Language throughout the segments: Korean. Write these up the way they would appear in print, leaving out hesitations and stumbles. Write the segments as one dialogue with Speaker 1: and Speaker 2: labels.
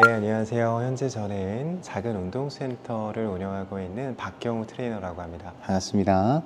Speaker 1: 네, 안녕하세요. 현재 저는 작은 운동센터를 운영하고 있는 박경우 트레이너라고 합니다. 반갑습니다.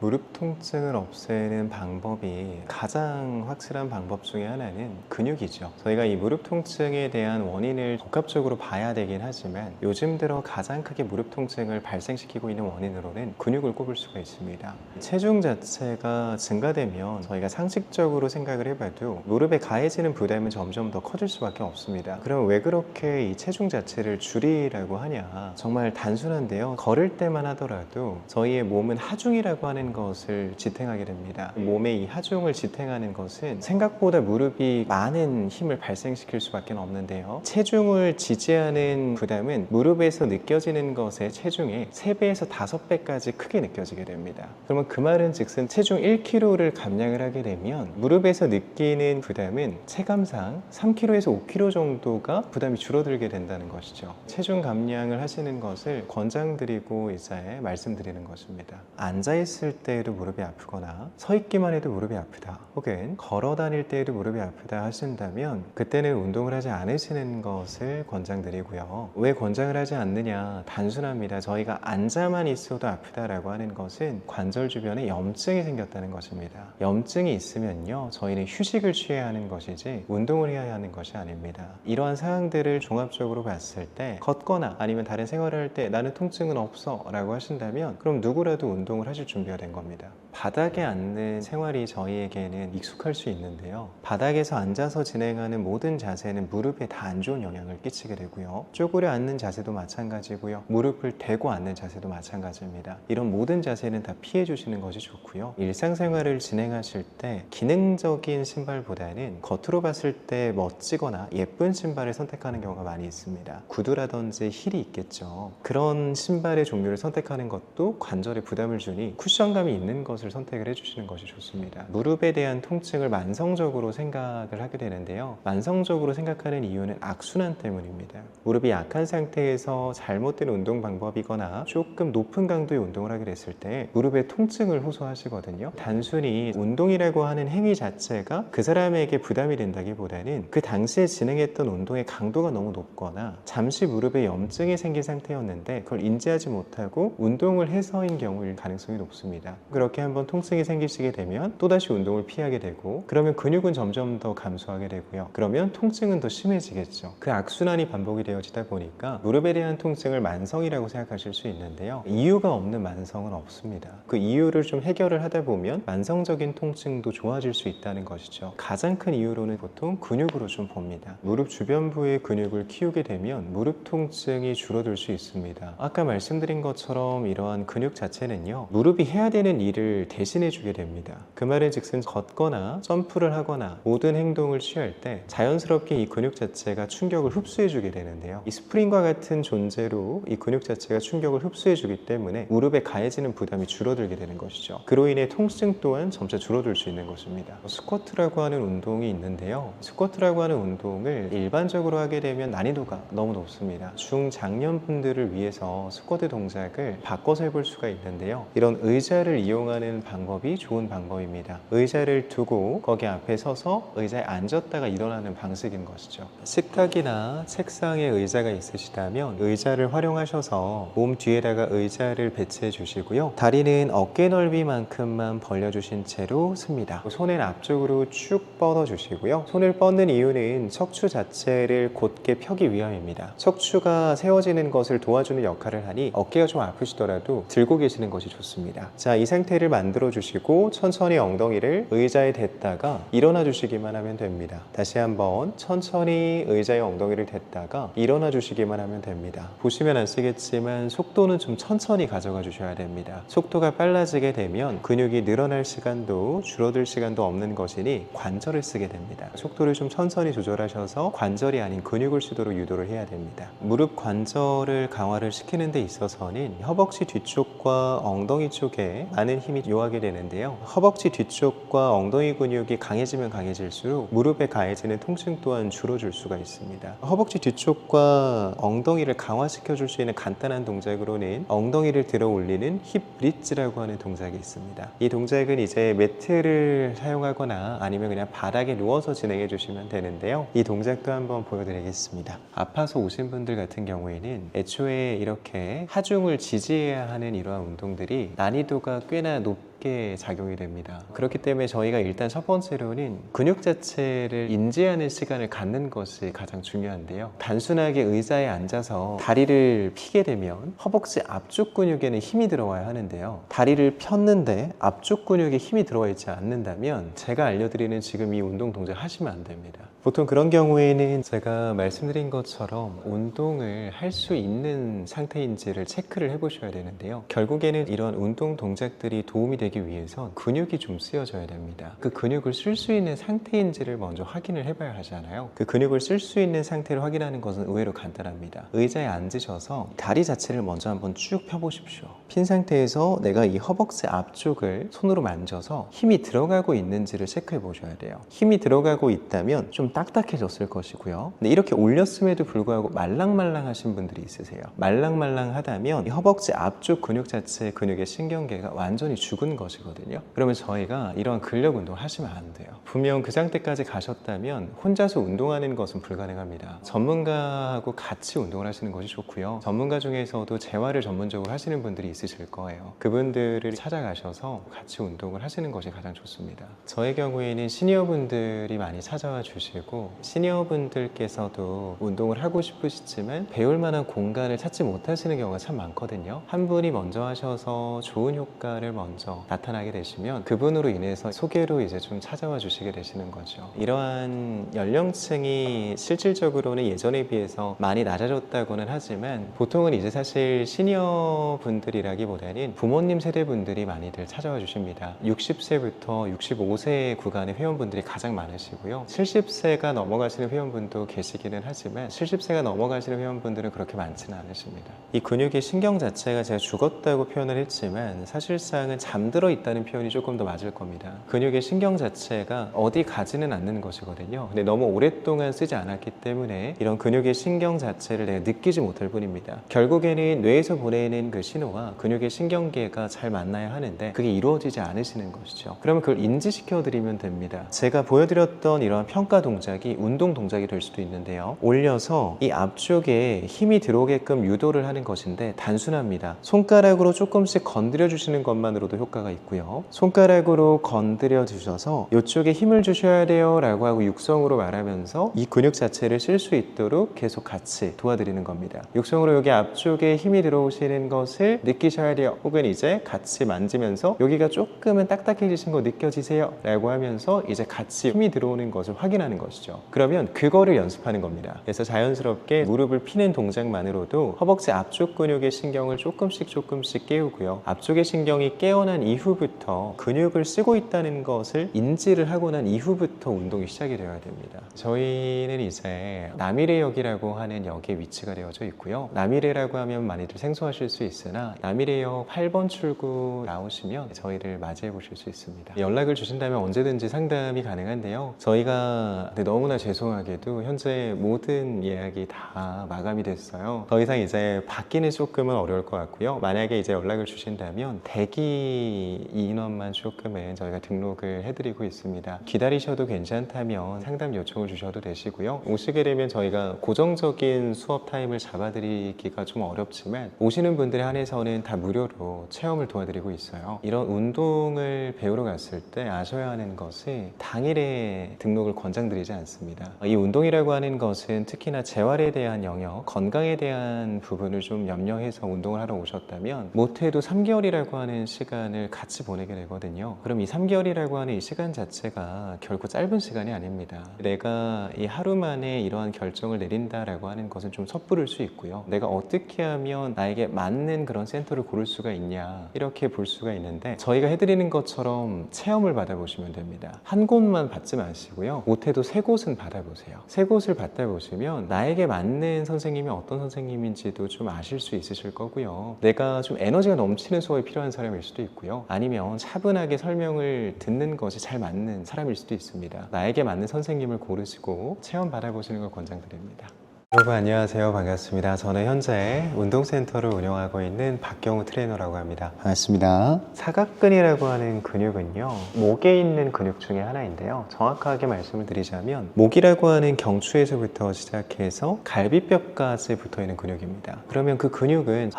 Speaker 1: 무릎 통증을 없애는 방법이 가장 확실한 방법 중에 하나는 근육이죠. 저희가 이 무릎 통증에 대한 원인을 복합적으로 봐야 되긴 하지만 요즘 들어 가장 크게 무릎 통증을 발생시키고 있는 원인으로는 근육을 꼽을 수가 있습니다. 체중 자체가 증가되면 저희가 상식적으로 생각을 해봐도 무릎에 가해지는 부담은 점점 더 커질 수밖에 없습니다. 그럼 왜 그렇게 이 체중 자체를 줄이라고 하냐? 정말 단순한데요. 걸을 때만 하더라도 저희의 몸은 하중이라고 하는 것을 지탱하게 됩니다. 몸의 이 하중을 지탱하는 것은 생각보다 무릎이 많은 힘을 발생시킬 수밖에 없는데요. 체중을 지지하는 부담은 무릎에서 느껴지는 것의 체중의 3배에서 5배까지 크게 느껴지게 됩니다. 그러면 그 말은 즉슨 체중 1kg를 감량을 하게 되면 무릎에서 느끼는 부담은 체감상 3kg에서 5kg 정도가 부담이 줄어들게 된다는 것이죠. 체중 감량을 하시는 것을 권장드리고 이제 말씀드리는 것입니다. 앉아있을 때에도 무릎이 아프거나 서 있기만 해도 무릎이 아프다, 혹은 걸어 다닐 때에도 무릎이 아프다 하신다면 그때는 운동을 하지 않으시는 것을 권장드리고요. 왜 권장을 하지 않느냐? 단순합니다. 저희가 앉아만 있어도 아프다라고 하는 것은 관절 주변에 염증이 생겼다는 것입니다. 염증이 있으면요, 저희는 휴식을 취해야 하는 것이지 운동을 해야 하는 것이 아닙니다. 이러한 사항들을 종합적으로 봤을 때 걷거나 아니면 다른 생활을 할 때 나는 통증은 없어 라고 하신다면 그럼 누구라도 운동을 하실 준비가 된 겁니다. 바닥에 앉는 생활이 저희에게는 익숙할 수 있는데요, 바닥에서 앉아서 진행하는 모든 자세는 무릎에 다 안 좋은 영향을 끼치게 되고요, 쪼그려 앉는 자세도 마찬가지고요, 무릎을 대고 앉는 자세도 마찬가지입니다. 이런 모든 자세는 다 피해 주시는 것이 좋고요, 일상생활을 진행하실 때 기능적인 신발보다는 겉으로 봤을 때 멋지거나 예쁜 신발을 선택하는 경우가 많이 있습니다. 구두라든지 힐이 있겠죠. 그런 신발의 종류를 선택하는 것도 관절에 부담을 주니 쿠션감이 있는 것을 선택을 해주시는 것이 좋습니다. 무릎에 대한 통증을 만성적으로 생각을 하게 되는데요, 만성적으로 생각하는 이유는 악순환 때문입니다. 무릎이 약한 상태에서 잘못된 운동 방법이거나 조금 높은 강도의 운동을 하게 됐을 때 무릎에 통증을 호소하시거든요. 단순히 운동이라고 하는 행위 자체가 그 사람에게 부담이 된다기보다는 그 당시에 진행했던 운동의 강도가 너무 높거나 잠시 무릎에 염증이 생긴 상태였는데 그걸 인지하지 못하고 운동을 해서인 경우일 가능성이 높습니다. 그렇게 한번 통증이 생기시게 되면 또다시 운동을 피하게 되고, 그러면 근육은 점점 더 감소하게 되고요, 그러면 통증은 더 심해지겠죠. 그 악순환이 반복이 되어지다 보니까 무릎에 대한 통증을 만성이라고 생각하실 수 있는데요, 이유가 없는 만성은 없습니다. 그 이유를 좀 해결을 하다 보면 만성적인 통증도 좋아질 수 있다는 것이죠. 가장 큰 이유로는 보통 근육으로 좀 봅니다. 무릎 주변부의 근육을 키우게 되면 무릎 통증이 줄어들 수 있습니다. 아까 말씀드린 것처럼 이러한 근육 자체는요, 무릎이 해야 되는 일을 대신해 주게 됩니다. 그 말은 즉슨 걷거나 점프를 하거나 모든 행동을 취할 때 자연스럽게 이 근육 자체가 충격을 흡수해 주게 되는데요, 이 스프링과 같은 존재로 이 근육 자체가 충격을 흡수해 주기 때문에 무릎에 가해지는 부담이 줄어들게 되는 것이죠. 그로 인해 통증 또한 점차 줄어들 수 있는 것입니다. 스쿼트라고 하는 운동이 있는데요, 스쿼트라고 하는 운동을 일반적으로 하게 되면 난이도가 너무 높습니다. 중장년분들을 위해서 스쿼트 동작을 바꿔서 해볼 수가 있는데요, 이런 의자를 이용하는 방법이 좋은 방법입니다. 의자를 두고 거기 앞에 서서 의자에 앉았다가 일어나는 방식인 것이죠. 식탁이나 책상에 의자가 있으시다면 의자를 활용하셔서 몸 뒤에다가 의자를 배치해 주시고요, 다리는 어깨 넓이만큼만 벌려주신 채로 씁니다. 손은 앞쪽으로 쭉 뻗어 주시고요, 손을 뻗는 이유는 척추 자체를 곧게 펴기 위함입니다. 척추가 세워지는 것을 도와주는 역할을 하니 어깨가 좀 아프시더라도 들고 계시는 것이 좋습니다. 자, 이 상태를 만들어 주시고 천천히 엉덩이를 의자에 댔다가 일어나 주시기만 하면 됩니다. 다시 한번 천천히 의자에 엉덩이를 댔다가 일어나 주시기만 하면 됩니다. 보시면 아시겠지만 속도는 좀 천천히 가져가 주셔야 됩니다. 속도가 빨라지게 되면 근육이 늘어날 시간도 줄어들 시간도 없는 것이니 관절을 쓰게 됩니다. 속도를 좀 천천히 조절하셔서 관절이 아닌 근육을 쓰도록 유도를 해야 됩니다. 무릎 관절을 강화를 시키는 데 있어서는 허벅지 뒤쪽과 엉덩이 쪽에 많은 힘이 요하게 되는데요. 허벅지 뒤쪽과 엉덩이 근육이 강해지면 강해질수록 무릎에 가해지는 통증 또한 줄어들 수가 있습니다. 허벅지 뒤쪽과 엉덩이를 강화시켜 줄 수 있는 간단한 동작으로는 엉덩이를 들어 올리는 힙 브릿지라고 하는 동작이 있습니다. 이 동작은 이제 매트를 사용하거나 아니면 그냥 바닥에 누워서 진행해 주시면 되는데요. 이 동작도 한번 보여드리겠습니다. 아파서 오신 분들 같은 경우에는 애초에 이렇게 하중을 지지해야 하는 이러한 운동들이 난이도가 꽤나 높게 작용이 됩니다. 그렇기 때문에 저희가 일단 첫 번째로는 근육 자체를 인지하는 시간을 갖는 것이 가장 중요한데요. 단순하게 의자에 앉아서 다리를 펴게 되면 허벅지 앞쪽 근육에는 힘이 들어와야 하는데요. 다리를 폈는데 앞쪽 근육에 힘이 들어와 있지 않는다면 제가 알려드리는 지금 이 운동 동작 하시면 안 됩니다. 보통 그런 경우에는 제가 말씀드린 것처럼 운동을 할 수 있는 상태인지를 체크를 해보셔야 되는데요. 결국에는 이런 운동 동작들이 도움이 되기 위해선 근육이 좀 쓰여져야 됩니다. 그 근육을 쓸 수 있는 상태인지를 먼저 확인을 해봐야 하잖아요. 그 근육을 쓸 수 있는 상태를 확인하는 것은 의외로 간단합니다. 의자에 앉으셔서 다리 자체를 먼저 한번 쭉 펴보십시오. 핀 상태에서 내가 이 허벅지 앞쪽을 손으로 만져서 힘이 들어가고 있는지를 체크해 보셔야 돼요. 힘이 들어가고 있다면 좀 딱딱해졌을 것이고요. 근데 이렇게 올렸음에도 불구하고 말랑말랑하신 분들이 있으세요. 말랑말랑하다면 이 허벅지 앞쪽 근육 자체의 근육의 신경계가 완전히 죽은 것이거든요. 그러면 저희가 이런 근력 운동을 하시면 안 돼요. 분명 그 상태까지 가셨다면 혼자서 운동하는 것은 불가능합니다. 전문가하고 같이 운동을 하시는 것이 좋고요. 전문가 중에서도 재활을 전문적으로 하시는 분들이 있으실 거예요. 그분들을 찾아가셔서 같이 운동을 하시는 것이 가장 좋습니다. 저의 경우에는 시니어분들이 많이 찾아와 주시고 시니어분들께서도 운동을 하고 싶으시지만 배울 만한 공간을 찾지 못하시는 경우가 참 많거든요. 한 분이 먼저 하셔서 좋은 효과를 먼저 나타나게 되시면 그분으로 인해서 소개로 이제 좀 찾아와 주시게 되시는 거죠. 이러한 연령층이 실질적으로는 예전에 비해서 많이 낮아졌다고는 하지만 보통은 이제 사실 시니어 분들이라기보다는 부모님 세대 분들이 많이들 찾아와 주십니다. 60세부터 65세 구간의 회원분들이 가장 많으시고요. 70세가 넘어가시는 회원분도 계시기는 하지만 70세가 넘어가시는 회원분들은 그렇게 많지는 않으십니다. 이 근육의 신경 자체가 제가 죽었다고 표현을 했지만 사실상은 잠들어 있다는 표현이 조금 더 맞을 겁니다. 근육의 신경 자체가 어디 가지는 않는 것이거든요. 근데 너무 오랫동안 쓰지 않았기 때문에 이런 근육의 신경 자체를 내가 느끼지 못할 뿐입니다. 결국에는 뇌에서 보내는 그 신호와 근육의 신경계가 잘 만나야 하는데 그게 이루어지지 않으시는 것이죠. 그러면 그걸 인지시켜 드리면 됩니다. 제가 보여드렸던 이러한 평가 동작이 운동 동작이 될 수도 있는데요. 올려서 이 앞쪽에 힘이 들어오게끔 유도를 하는 것인데 단순합니다. 손가락으로 조금씩 건드려 주시는 것만으로도 효과가 있고요. 손가락으로 건드려 주셔서 이쪽에 힘을 주셔야 돼요 라고 하고 육성으로 말하면서 이 근육 자체를 쓸 수 있도록 계속 같이 도와드리는 겁니다. 육성으로 여기 앞쪽에 힘이 들어오시는 것을 느끼셔야 돼요. 혹은 이제 같이 만지면서 여기가 조금은 딱딱해지신 거 느껴지세요 라고 하면서 이제 같이 힘이 들어오는 것을 확인하는 것이죠. 그러면 그거를 연습하는 겁니다. 그래서 자연스럽게 무릎을 피는 동작만으로도 허벅지 앞쪽 근육의 신경을 조금씩 깨우고요. 앞쪽의 신경이 깨어난 이후부터 근육을 쓰고 있다는 것을 인지를 하고 난 이후부터 운동이 시작이 되어야 됩니다. 저희는 이제 남이래역이라고 하는 역에 위치가 되어져 있고요. 남이래라고 하면 많이들 생소하실 수 있으나 남이래역 8번 출구 나오시면 저희를 맞이해 보실 수 있습니다. 연락을 주신다면 언제든지 상담이 가능한데요. 저희가 너무나 죄송하게도 현재 모든 예약이 다 마감이 됐어요. 더 이상 이제 받기는 조금은 어려울 것 같고요. 만약에 이제 연락을 주신다면 대기 인원만 조금은 저희가 등록을 해드리고 있습니다. 기다리셔도 괜찮다면 상담 요청을 주셔도 되시고요. 오시게 되면 저희가 고정적인 수업 타임을 잡아드리기가 좀 어렵지만 오시는 분들에 한해서는 다 무료로 체험을 도와드리고 있어요. 이런 운동을 배우러 갔을 때 아셔야 하는 것이 당일에 등록을 권장드리지 않습니다. 이 운동이라고 하는 것은 특히나 재활에 대한 영역, 건강에 대한 부분을 좀 염려해서 운동을 하러 오셨다면 못해도 3개월이라고 하는 시간을 같이 보내게 되거든요. 그럼 이 3개월이라고 하는 이 시간 자체가 결코 짧은 시간이 아닙니다. 내가 이 하루 만에 이러한 결정을 내린다라고 하는 것은 좀 섣부를 수 있고요. 내가 어떻게 하면 나에게 맞는 그런 센터를 고를 수가 있냐 이렇게 볼 수가 있는데 저희가 해드리는 것처럼 체험을 받아보시면 됩니다. 한 곳만 받지 마시고요. 못해도 3 세 곳은 받아보세요. 세 곳을 받아보시면 나에게 맞는 선생님이 어떤 선생님인지도 좀 아실 수 있으실 거고요. 내가 좀 에너지가 넘치는 수업이 필요한 사람일 수도 있고요. 아니면 차분하게 설명을 듣는 것이 잘 맞는 사람일 수도 있습니다. 나에게 맞는 선생님을 고르시고 체험 받아보시는 걸 권장드립니다. 여러분 안녕하세요. 반갑습니다. 저는 현재 운동센터를 운영하고 있는 박경우 트레이너라고 합니다. 반갑습니다. 사각근이라고 하는 근육은요, 목에 있는 근육 중에 하나인데요. 정확하게 말씀을 드리자면 목이라고 하는 경추에서부터 시작해서 갈비뼈까지 붙어있는 근육입니다. 그러면 그 근육은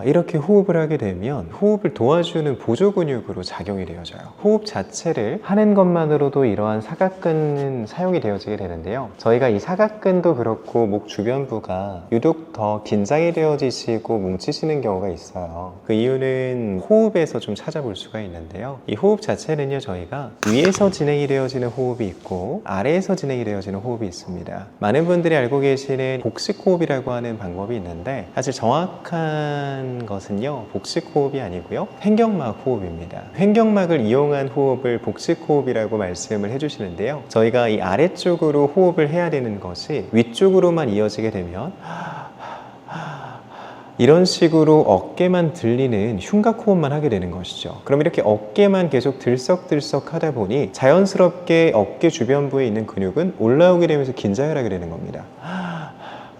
Speaker 1: 이렇게 호흡을 하게 되면 호흡을 도와주는 보조 근육으로 작용이 되어져요. 호흡 자체를 하는 것만으로도 이러한 사각근은 사용이 되어지게 되는데요. 저희가 이 사각근도 그렇고 목 주변부가 유독 더 긴장이 되어지시고 뭉치시는 경우가 있어요. 그 이유는 호흡에서 좀 찾아볼 수가 있는데요. 이 호흡 자체는요, 저희가 위에서 진행이 되어지는 호흡이 있고 아래에서 진행이 되어지는 호흡이 있습니다. 많은 분들이 알고 계시는 복식 호흡이라고 하는 방법이 있는데, 사실 정확한 것은요, 복식 호흡이 아니고요, 횡격막 호흡입니다. 횡격막을 이용한 호흡을 복식 호흡이라고 말씀을 해주시는데요, 저희가 이 아래쪽으로 호흡을 해야 되는 것이 위쪽으로만 이어지게 되면 이런 식으로 어깨만 들리는 흉곽 호흡만 하게 되는 것이죠. 그럼 이렇게 어깨만 계속 들썩들썩 하다 보니 자연스럽게 어깨 주변부에 있는 근육은 올라오게 되면서 긴장을 하게 되는 겁니다.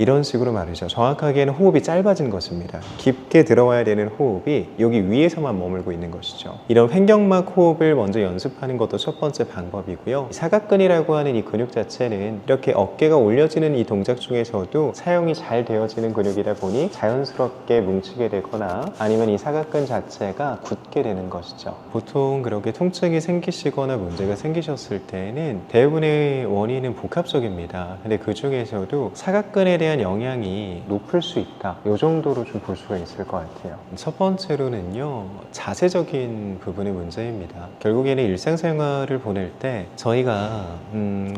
Speaker 1: 이런 식으로 말이죠. 정확하게는 호흡이 짧아진 것입니다. 깊게 들어와야 되는 호흡이 여기 위에서만 머물고 있는 것이죠. 이런 횡격막 호흡을 먼저 연습하는 것도 첫 번째 방법이고요. 사각근이라고 하는 이 근육 자체는 이렇게 어깨가 올려지는 이 동작 중에서도 사용이 잘 되어지는 근육이다 보니 자연스럽게 뭉치게 되거나 아니면 이 사각근 자체가 굳게 되는 것이죠. 보통 그렇게 통증이 생기시거나 문제가 생기셨을 때는 대부분의 원인은 복합적입니다. 근데 그 중에서도 사각근에 대한 영향이 높을 수 있다, 이 정도로 좀 볼 수가 있을 것 같아요. 첫 번째로는요, 자세적인 부분의 문제입니다. 결국에는 일상생활을 보낼 때 저희가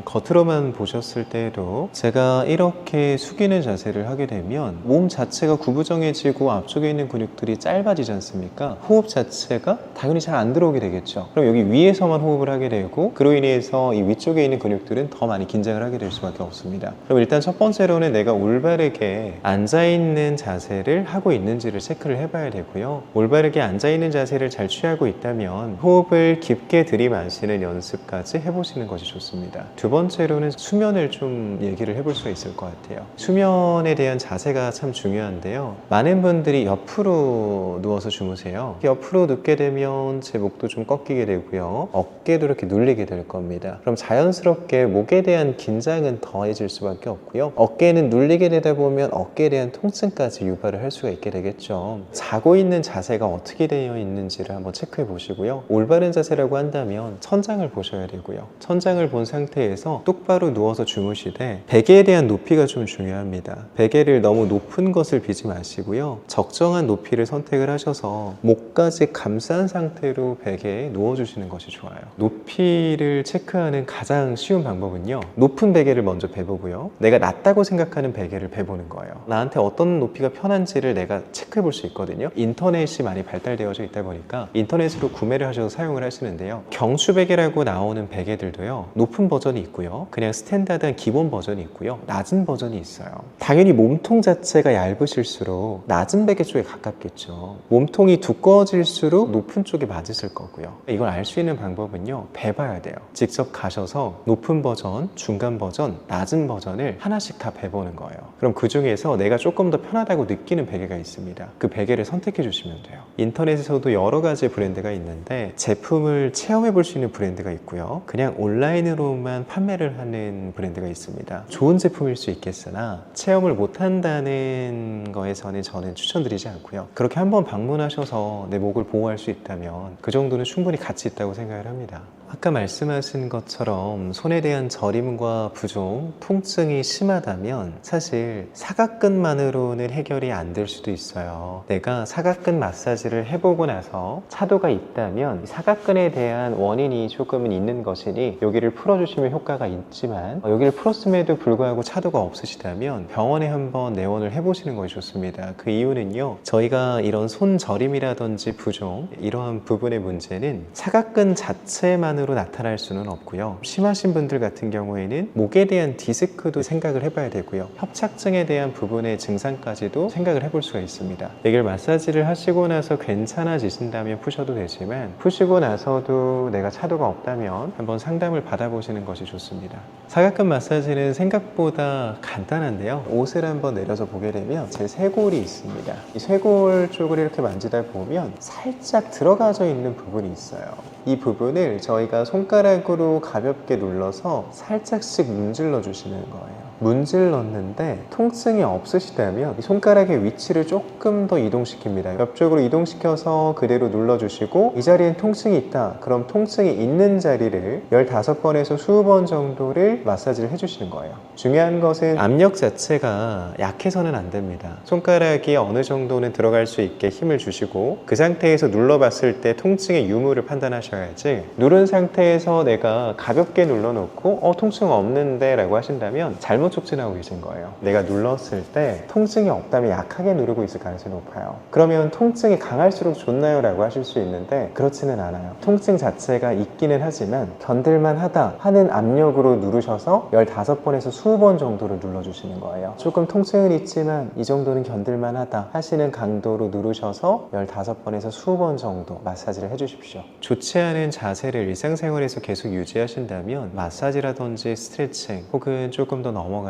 Speaker 1: 겉으로만 보셨을 때에도 제가 이렇게 숙이는 자세를 하게 되면 몸 자체가 구부정해지고 앞쪽에 있는 근육들이 짧아지지 않습니까? 호흡 자체가 당연히 잘 안 들어오게 되겠죠. 그럼 여기 위에서만 호흡을 하게 되고 그로 인해서 이 위쪽에 있는 근육들은 더 많이 긴장을 하게 될 수밖에 없습니다. 그럼 일단 첫 번째로는 내가 올바르게 앉아있는 자세를 하고 있는지를 체크를 해봐야 되고요. 올바르게 앉아있는 자세를 잘 취하고 있다면 호흡을 깊게 들이마시는 연습까지 해보시는 것이 좋습니다. 두 번째로는 수면을 좀 얘기를 해볼 수가 있을 것 같아요. 수면에 대한 자세가 참 중요한데요. 많은 분들이 옆으로 누워서 주무세요. 옆으로 눕게 되면 제 목도 좀 꺾이게 되고요, 어깨도 이렇게 눌리게 될 겁니다. 그럼 자연스럽게 목에 대한 긴장은 더해질 수밖에 없고요, 어깨는 눌리게 되다 보면 어깨에 대한 통증까지 유발을 할 수가 있게 되겠죠. 자고 있는 자세가 어떻게 되어 있는지를 한번 체크해 보시고요. 올바른 자세라고 한다면 천장을 보셔야 되고요, 천장을 본 상태에서 똑바로 누워서 주무시되 베개에 대한 높이가 좀 중요합니다. 베개를 너무 높은 것을 비지 마시고요, 적정한 높이를 선택을 하셔서 목까지 감싼 상태로 베개에 누워주시는 것이 좋아요. 높이를 체크하는 가장 쉬운 방법은요, 높은 베개를 먼저 베보고요, 내가 낮다고 생각하는 베개를 베보는 거예요. 나한테 어떤 높이가 편한지를 내가 체크해 볼 수 있거든요. 인터넷이 많이 발달되어져 있다 보니까 인터넷으로 구매를 하셔서 사용을 하시는데요, 경추 베개라고 나오는 베개들도요, 높은 버전이 있고요, 그냥 스탠다드한 기본 버전이 있고요, 낮은 버전이 있어요. 당연히 몸통 자체가 얇으실수록 낮은 베개 쪽에 가깝겠죠. 몸통이 두꺼워질수록 높은 쪽에 맞으실 거고요. 이걸 알 수 있는 방법은요, 베봐야 돼요. 직접 가셔서 높은 버전, 중간 버전, 낮은 버전을 하나씩 다 베보는 거예요. 그럼 그 중에서 내가 조금 더 편하다고 느끼는 베개가 있습니다. 그 베개를 선택해 주시면 돼요. 인터넷에서도 여러 가지 브랜드가 있는데 제품을 체험해 볼 수 있는 브랜드가 있고요, 그냥 온라인으로만 판매를 하는 브랜드가 있습니다. 좋은 제품일 수 있겠으나 체험을 못 한다는 거에서는 저는 추천드리지 않고요, 그렇게 한번 방문하셔서 내 목을 보호할 수 있다면 그 정도는 충분히 가치 있다고 생각을 합니다. 아까 말씀하신 것처럼 손에 대한 저림과 부종, 통증이 심하다면 사실 사각근만으로는 해결이 안 될 수도 있어요. 내가 사각근 마사지를 해보고 나서 차도가 있다면 사각근에 대한 원인이 조금은 있는 것이니 여기를 풀어주시면 효과가 있지만 여기를 풀었음에도 불구하고 차도가 없으시다면 병원에 한번 내원을 해보시는 것이 좋습니다. 그 이유는요, 저희가 이런 손 저림이라든지 부종, 이러한 부분의 문제는 사각근 자체만으로 다리만으로 나타날 수는 없고요. 심하신 분들 같은 경우에는 목에 대한 디스크도 생각을 해봐야 되고요. 협착증에 대한 부분의 증상까지도 생각을 해볼 수가 있습니다. 이걸 마사지를 하시고 나서 괜찮아지신다면 푸셔도 되지만 푸시고 나서도 내가 차도가 없다면 한번 상담을 받아보시는 것이 좋습니다. 사각근 마사지는 생각보다 간단한데요. 옷을 한번 내려서 보게 되면 제 쇄골이 있습니다. 이 쇄골 쪽을 이렇게 만지다 보면 살짝 들어가져 있는 부분이 있어요. 이 부분을 저희가 손가락으로 가볍게 눌러서 살짝씩 문질러 주시는 거예요. 문질렀는데 통증이 없으시다면 이 손가락의 위치를 조금 더 이동시킵니다. 옆쪽으로 이동시켜서 그대로 눌러주시고 이 자리엔 통증이 있다. 그럼 통증이 있는 자리를 15번에서 20번 정도를 마사지를 해주시는 거예요. 중요한 것은 압력 자체가 약해서는 안 됩니다. 손가락이 어느 정도는 들어갈 수 있게 힘을 주시고 그 상태에서 눌러봤을 때 통증의 유무를 판단하셔야지 누른 상태에서 내가 가볍게 눌러놓고 통증 없는데 라고 하신다면 잘못 촉진하고 계신 거예요. 내가 눌렀을 때 통증이 없다면 약하게 누르고 있을 가능성이 높아요. 그러면 통증이 강할수록 좋나요? 라고 하실 수 있는데 그렇지는 않아요. 통증 자체가 있기는 하지만 견딜만 하다 하는 압력으로 누르셔서 15번에서 20번 정도를 눌러주시는 거예요. 조금 통증은 있지만 이 정도는 견딜만 하다 하시는 강도로 누르셔서 15번에서 20번 정도 마사지를 해주십시오. 좋지 않은 자세를 일상생활에서 계속 유지하신다면 마사지라든지 스트레칭 혹은 조금 더 넘어가서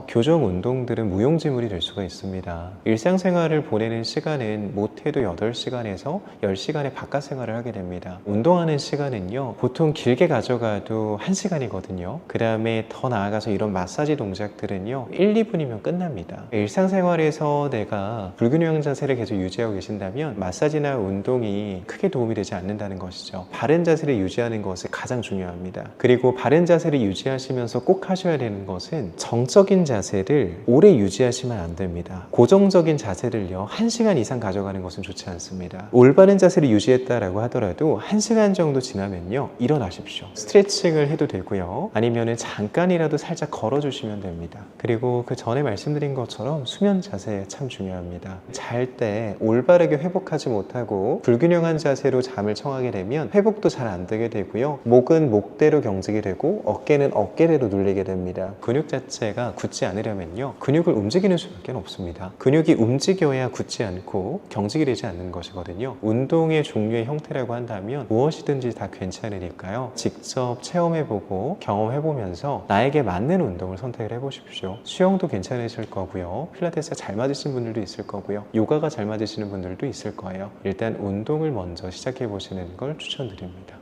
Speaker 1: 교정 운동들은 무용지물이 될 수가 있습니다. 일상생활을 보내는 시간은 못해도 8시간에서 10시간의 바깥 생활을 하게 됩니다. 운동하는 시간은요 보통 길게 가져가도 1시간이거든요. 그 다음에 더 나아가서 이런 마사지 동작들은요 1, 2분이면 끝납니다. 일상생활에서 내가 불균형 자세를 계속 유지하고 계신다면 마사지나 운동이 크게 도움이 되지 않는다는 것이죠. 바른 자세를 유지하는 것이 가장 중요합니다. 그리고 바른 자세를 유지하시면서 꼭 하셔야 되는 것은 정적인 자세를 오래 유지하시면 안 됩니다. 고정적인 자세를요 1시간 이상 가져가는 것은 좋지 않습니다. 올바른 자세를 유지했다라고 하더라도 1시간 정도 지나면요 일어나십시오. 스트레칭을 해도 되고요 아니면은 잠깐이라도 살짝 걸어주시면 됩니다. 그리고 그 전에 말씀드린 것처럼 수면 자세 참 중요합니다. 잘 때 올바르게 회복하지 못하고 불균형한 자세로 잠을 청하게 되면 회복도 잘 안 되게 되고요 목은 목대로 경직이 되고 어깨는 어깨대로 눌리게 됩니다. 근육 자체가 굳지 않으려면요 근육을 움직이는 수밖에 없습니다. 근육이 움직여야 굳지 않고 경직이 되지 않는 것이거든요. 운동의 종류의 형태라고 한다면 무엇이든지 다 괜찮으니까요 직접 체험해보고 경험해보면서 나에게 맞는 운동을 선택을 해보십시오. 수영도 괜찮으실 거고요 필라테스가 잘 맞으시는 분들도 있을 거고요 요가가 잘 맞으시는 분들도 있을 거예요. 일단 운동을 먼저 시작해보시는 걸 추천드립니다.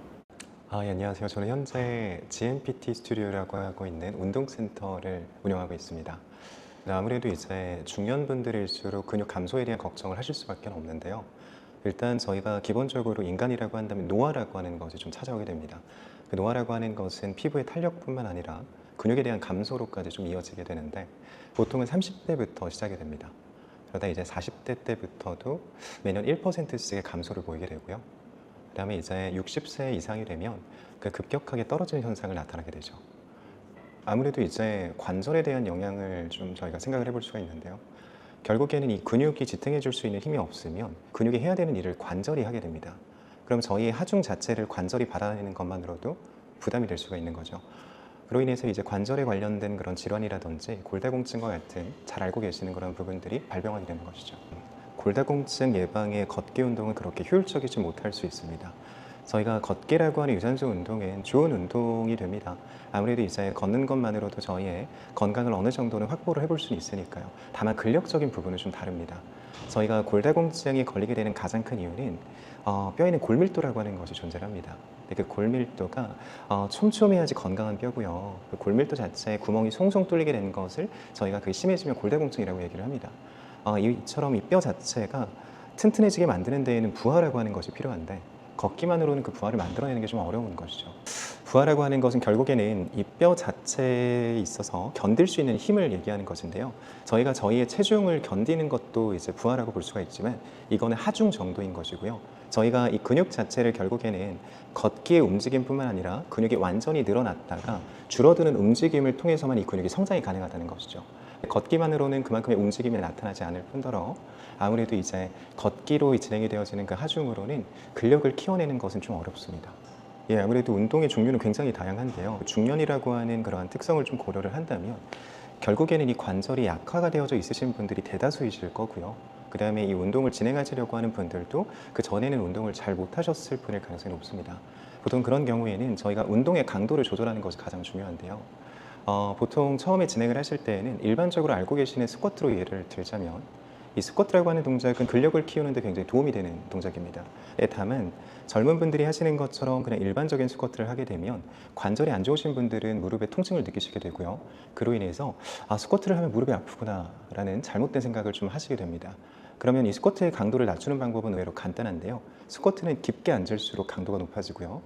Speaker 1: 안녕하세요. 저는 현재 GMPT 스튜디오라고 하고 있는 운동센터를 운영하고 있습니다. 아무래도 이제 중년분들일수록 근육 감소에 대한 걱정을 하실 수밖에 없는데요. 일단 저희가 기본적으로 인간이라고 한다면 노화라고 하는 것이 좀 찾아오게 됩니다. 그 노화라고 하는 것은 피부의 탄력뿐만 아니라 근육에 대한 감소로까지 좀 이어지게 되는데 보통은 30대부터 시작이 됩니다. 그러다 이제 40대 때부터도 매년 1%씩의 감소를 보이게 되고요. 그 다음에 이제 60세 이상이 되면 그 급격하게 떨어지는 현상을 나타나게 되죠. 아무래도 이제 관절에 대한 영향을 좀 저희가 생각을 해볼 수가 있는데요. 결국에는 이 근육이 지탱해 줄 수 있는 힘이 없으면 근육이 해야 되는 일을 관절이 하게 됩니다. 그럼 저희의 하중 자체를 관절이 받아내는 것만으로도 부담이 될 수가 있는 거죠. 그로 인해서 이제 관절에 관련된 그런 질환이라든지 골다공증과 같은 잘 알고 계시는 그런 부분들이 발병하게 되는 것이죠. 골다공증 예방에 걷기 운동은 그렇게 효율적이지 못할 수 있습니다. 저희가 걷기라고 하는 유산소 운동은 좋은 운동이 됩니다. 아무래도 이제 걷는 것만으로도 저희의 건강을 어느 정도는 확보를 해볼 수는 있으니까요. 다만 근력적인 부분은 좀 다릅니다. 저희가 골다공증에 걸리게 되는 가장 큰 이유는 뼈에는 골밀도라고 하는 것이 존재합니다. 그 골밀도가 촘촘해야지 건강한 뼈고요. 그 골밀도 자체에 구멍이 송송 뚫리게 되는 것을 저희가 그게 심해지면 골다공증이라고 얘기를 합니다. 이처럼 이 뼈 자체가 튼튼해지게 만드는 데에는 부하라고 하는 것이 필요한데 걷기만으로는 그 부하를 만들어내는 게 좀 어려운 것이죠. 부하라고 하는 것은 결국에는 이 뼈 자체에 있어서 견딜 수 있는 힘을 얘기하는 것인데요. 저희가 저희의 체중을 견디는 것도 이제 부하라고 볼 수가 있지만 이거는 하중 정도인 것이고요. 저희가 이 근육 자체를 결국에는 걷기의 움직임뿐만 아니라 근육이 완전히 늘어났다가 줄어드는 움직임을 통해서만 이 근육이 성장이 가능하다는 것이죠. 걷기만으로는 그만큼의 움직임이 나타나지 않을 뿐더러 아무래도 이제 걷기로 진행이 되어지는 그 하중으로는 근력을 키워내는 것은 좀 어렵습니다. 예, 아무래도 운동의 종류는 굉장히 다양한데요. 중년이라고 하는 그러한 특성을 좀 고려를 한다면 결국에는 이 관절이 약화가 되어져 있으신 분들이 대다수이실 거고요. 그 다음에 이 운동을 진행하시려고 하는 분들도 그 전에는 운동을 잘 못하셨을 분일 가능성이 높습니다. 보통 그런 경우에는 저희가 운동의 강도를 조절하는 것이 가장 중요한데요. 보통 처음에 진행을 하실 때에는 일반적으로 알고 계시는 스쿼트로 예를 들자면 이 스쿼트라고 하는 동작은 근력을 키우는 데 굉장히 도움이 되는 동작입니다. 다만 젊은 분들이 하시는 것처럼 그냥 일반적인 스쿼트를 하게 되면 관절이 안 좋으신 분들은 무릎에 통증을 느끼시게 되고요. 그로 인해서 스쿼트를 하면 무릎이 아프구나 라는 잘못된 생각을 좀 하시게 됩니다. 그러면 이 스쿼트의 강도를 낮추는 방법은 의외로 간단한데요. 스쿼트는 깊게 앉을수록 강도가 높아지고요.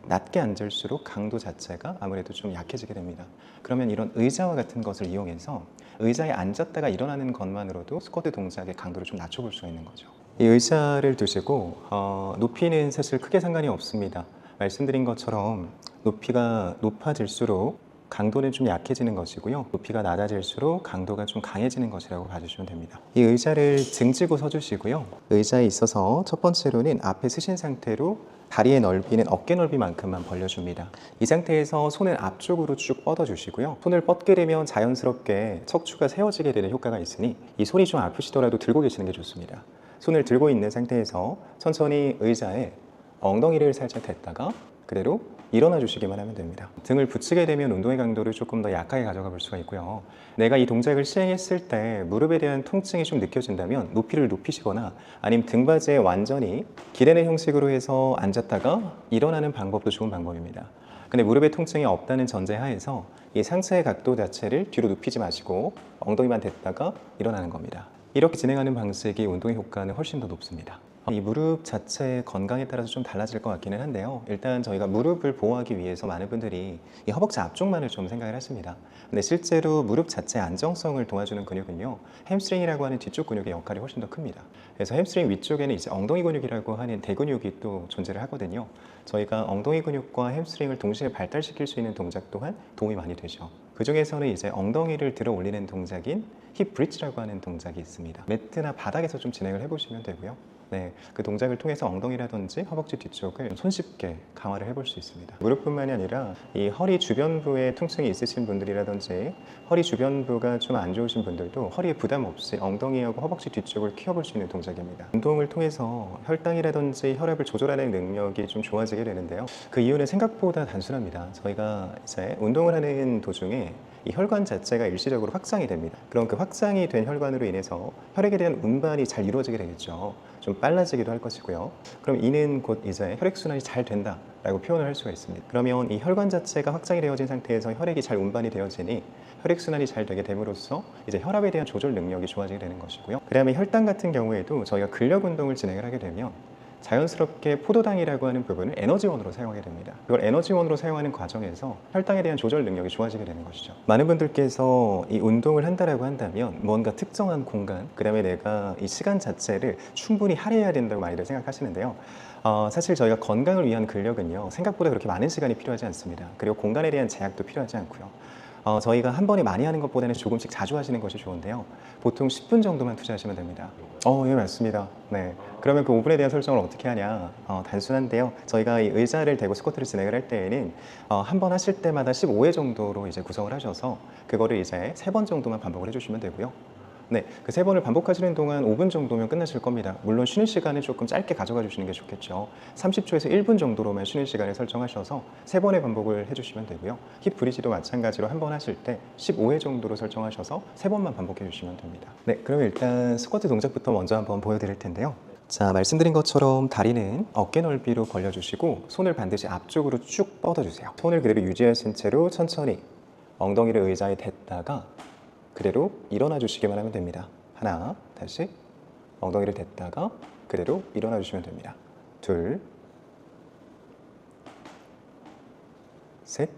Speaker 1: 낮게 앉을수록 강도 자체가 아무래도 좀 약해지게 됩니다. 그러면 이런 의자와 같은 것을 이용해서 의자에 앉았다가 일어나는 것만으로도 스쿼트 동작의 강도를 좀 낮춰볼 수가 있는 거죠. 이 의자를 두시고 높이는 사실 크게 상관이 없습니다. 말씀드린 것처럼 높이가 높아질수록 강도는 좀 약해지는 것이고요. 높이가 낮아질수록 강도가 좀 강해지는 것이라고 봐주시면 됩니다. 이 의자를 등지고 서주시고요. 의자에 있어서 첫 번째로는 앞에 쓰신 상태로 다리의 넓이는 어깨 넓이만큼만 벌려줍니다. 이 상태에서 손을 앞쪽으로 쭉 뻗어주시고요. 손을 뻗게 되면 자연스럽게 척추가 세워지게 되는 효과가 있으니 이 손이 좀 아프시더라도 들고 계시는 게 좋습니다. 손을 들고 있는 상태에서 천천히 의자에 엉덩이를 살짝 댔다가 그대로 일어나 주시기만 하면 됩니다. 등을 붙이게 되면 운동의 강도를 조금 더 약하게 가져가 볼 수가 있고요. 내가 이 동작을 시행했을 때 무릎에 대한 통증이 좀 느껴진다면 높이를 높이시거나 아니면 등받이에 완전히 기대는 형식으로 해서 앉았다가 일어나는 방법도 좋은 방법입니다. 근데 무릎에 통증이 없다는 전제하에서 이 상체의 각도 자체를 뒤로 눕히지 마시고 엉덩이만 댔다가 일어나는 겁니다. 이렇게 진행하는 방식이 운동의 효과는 훨씬 더 높습니다. 이 무릎 자체의 건강에 따라서 좀 달라질 것 같기는 한데요. 일단 저희가 무릎을 보호하기 위해서 많은 분들이 이 허벅지 앞쪽만을 좀 생각을 하십니다. 근데 실제로 무릎 자체의 안정성을 도와주는 근육은요, 햄스트링이라고 하는 뒤쪽 근육의 역할이 훨씬 더 큽니다. 그래서 햄스트링 위쪽에는 이제 엉덩이 근육이라고 하는 대근육이 또 존재를 하거든요. 저희가 엉덩이 근육과 햄스트링을 동시에 발달시킬 수 있는 동작 또한 도움이 많이 되죠. 그 중에서는 이제 ong덩이를 들어 올리는 동작인 힙 브릿지라고 하는 동작이 있습니다. 매트나 바닥에서 좀 진행을 해보시면 되고요. 네, 그 동작을 통해서 엉덩이라든지 허벅지 뒤쪽을 손쉽게 강화를 해볼 수 있습니다. 무릎뿐만이 아니라 이 허리 주변부에 통증이 있으신 분들이라든지 허리 주변부가 좀 안 좋으신 분들도 허리에 부담 없이 엉덩이하고 허벅지 뒤쪽을 키워볼 수 있는 동작입니다. 운동을 통해서 혈당이라든지 혈압을 조절하는 능력이 좀 좋아지게 되는데요. 그 이유는 생각보다 단순합니다. 저희가 이제 운동을 하는 도중에 이 혈관 자체가 일시적으로 확장이 됩니다. 그럼 그 확장이 된 혈관으로 인해서 혈액에 대한 운반이 잘 이루어지게 되겠죠. 좀 빨라지기도 할 것이고요. 그럼 이는 곧 이제 혈액순환이 잘 된다 라고 표현을 할 수가 있습니다. 그러면 이 혈관 자체가 확장이 되어진 상태에서 혈액이 잘 운반이 되어지니 혈액순환이 잘 되게 됨으로써 이제 혈압에 대한 조절 능력이 좋아지게 되는 것이고요. 그 다음에 혈당 같은 경우에도 저희가 근력 운동을 진행을 하게 되면 자연스럽게 포도당이라고 하는 부분을 에너지원으로 사용하게 됩니다. 이걸 에너지원으로 사용하는 과정에서 혈당에 대한 조절 능력이 좋아지게 되는 것이죠. 많은 분들께서 이 운동을 한다라고 한다면 뭔가 특정한 공간, 그 다음에 내가 이 시간 자체를 충분히 할애해야 된다고 많이들 생각하시는데요. 사실 저희가 건강을 위한 근력은요, 생각보다 그렇게 많은 시간이 필요하지 않습니다. 그리고 공간에 대한 제약도 필요하지 않고요. 저희가 한 번에 많이 하는 것보다는 조금씩 자주 하시는 것이 좋은데요. 보통 10분 정도만 투자하시면 됩니다. 예, 맞습니다. 네. 그러면 그 5분에 대한 설정을 어떻게 하냐? 단순한데요. 저희가 이 의자를 대고 스쿼트를 진행을 할 때에는 한 번 하실 때마다 15회 정도로 이제 구성을 하셔서 그거를 이제 3번 정도만 반복을 해주시면 되고요. 네, 그 3번을 반복하시는 동안 5분 정도면 끝나실 겁니다. 물론 쉬는 시간을 조금 짧게 가져가 주시는 게 좋겠죠. 30초에서 1분 정도로만 쉬는 시간을 설정하셔서 3번의 반복을 해주시면 되고요. 힙 브리지도 마찬가지로 한 번 하실 때 15회 정도로 설정하셔서 3번만 반복해 주시면 됩니다. 네, 그럼 일단 스쿼트 동작부터 먼저 한번 보여드릴 텐데요. 자, 말씀드린 것처럼 다리는 어깨 넓이로 벌려주시고 손을 반드시 앞쪽으로 쭉 뻗어주세요. 손을 그대로 유지하신 채로 천천히 엉덩이를 의자에 댔다가 그대로 일어나 주시기만 하면 됩니다. 하나, 다시 엉덩이를 댔다가 그대로 일어나 주시면 됩니다. 둘, 셋,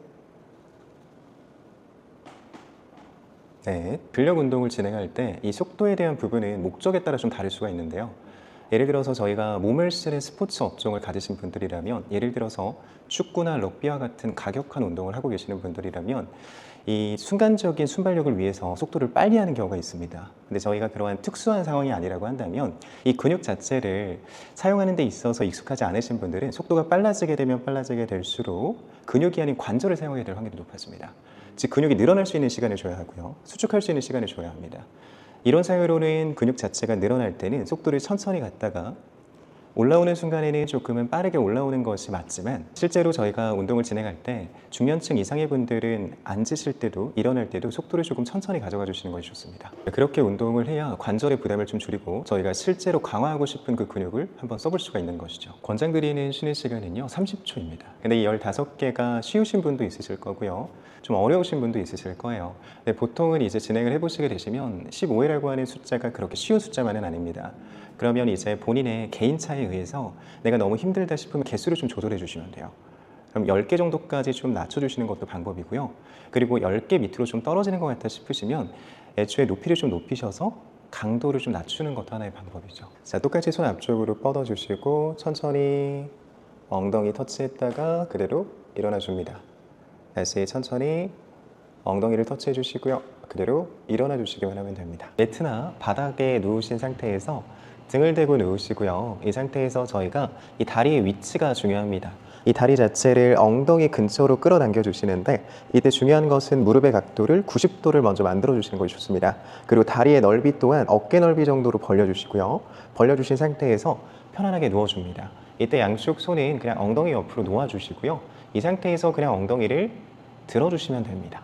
Speaker 1: 넷. 근력 운동을 진행할 때 이 속도에 대한 부분은 목적에 따라 좀 다를 수가 있는데요. 예를 들어서 저희가 몸을 쓰는 스포츠 업종을 가지신 분들이라면, 예를 들어서 축구나 럭비와 같은 가격한 운동을 하고 계시는 분들이라면 이 순간적인 순발력을 위해서 속도를 빨리 하는 경우가 있습니다. 근데 저희가 그러한 특수한 상황이 아니라고 한다면 이 근육 자체를 사용하는 데 있어서 익숙하지 않으신 분들은 속도가 빨라지게 되면 빨라지게 될수록 근육이 아닌 관절을 사용하게 될 확률이 높아집니다. 즉 근육이 늘어날 수 있는 시간을 줘야 하고요. 수축할 수 있는 시간을 줘야 합니다. 이론상으로는 근육 자체가 늘어날 때는 속도를 천천히 갔다가 올라오는 순간에는 조금은 빠르게 올라오는 것이 맞지만 실제로 저희가 운동을 진행할 때 중년층 이상의 분들은 앉으실 때도 일어날 때도 속도를 조금 천천히 가져가 주시는 것이 좋습니다. 그렇게 운동을 해야 관절의 부담을 좀 줄이고 저희가 실제로 강화하고 싶은 그 근육을 한번 써볼 수가 있는 것이죠. 권장드리는 쉬는 시간은요 30초입니다. 근데 이 15개가 쉬우신 분도 있으실 거고요. 좀 어려우신 분도 있으실 거예요. 근데 보통은 이제 진행을 해보시게 되시면 15회라고 하는 숫자가 그렇게 쉬운 숫자만은 아닙니다. 그러면 이제 본인의 개인 차에 의해서 내가 너무 힘들다 싶으면 개수를 좀 조절해 주시면 돼요. 그럼 10개 정도까지 좀 낮춰주시는 것도 방법이고요. 그리고 10개 밑으로 좀 떨어지는 것 같다 싶으시면 애초에 높이를 좀 높이셔서 강도를 좀 낮추는 것도 하나의 방법이죠. 자, 똑같이 손 앞쪽으로 뻗어주시고 천천히 엉덩이 터치했다가 그대로 일어나 줍니다. 다시 천천히 엉덩이를 터치해 주시고요. 그대로 일어나 주시기만 하면 됩니다. 매트나 바닥에 누우신 상태에서 등을 대고 누우시고요. 이 상태에서 저희가 이 다리의 위치가 중요합니다. 이 다리 자체를 엉덩이 근처로 끌어당겨 주시는데 이때 중요한 것은 무릎의 각도를 90도를 먼저 만들어 주시는 것이 좋습니다. 그리고 다리의 넓이 또한 어깨 넓이 정도로 벌려 주시고요. 벌려 주신 상태에서 편안하게 누워 줍니다. 이때 양쪽 손은 그냥 엉덩이 옆으로 놓아 주시고요. 이 상태에서 그냥 엉덩이를 들어 주시면 됩니다.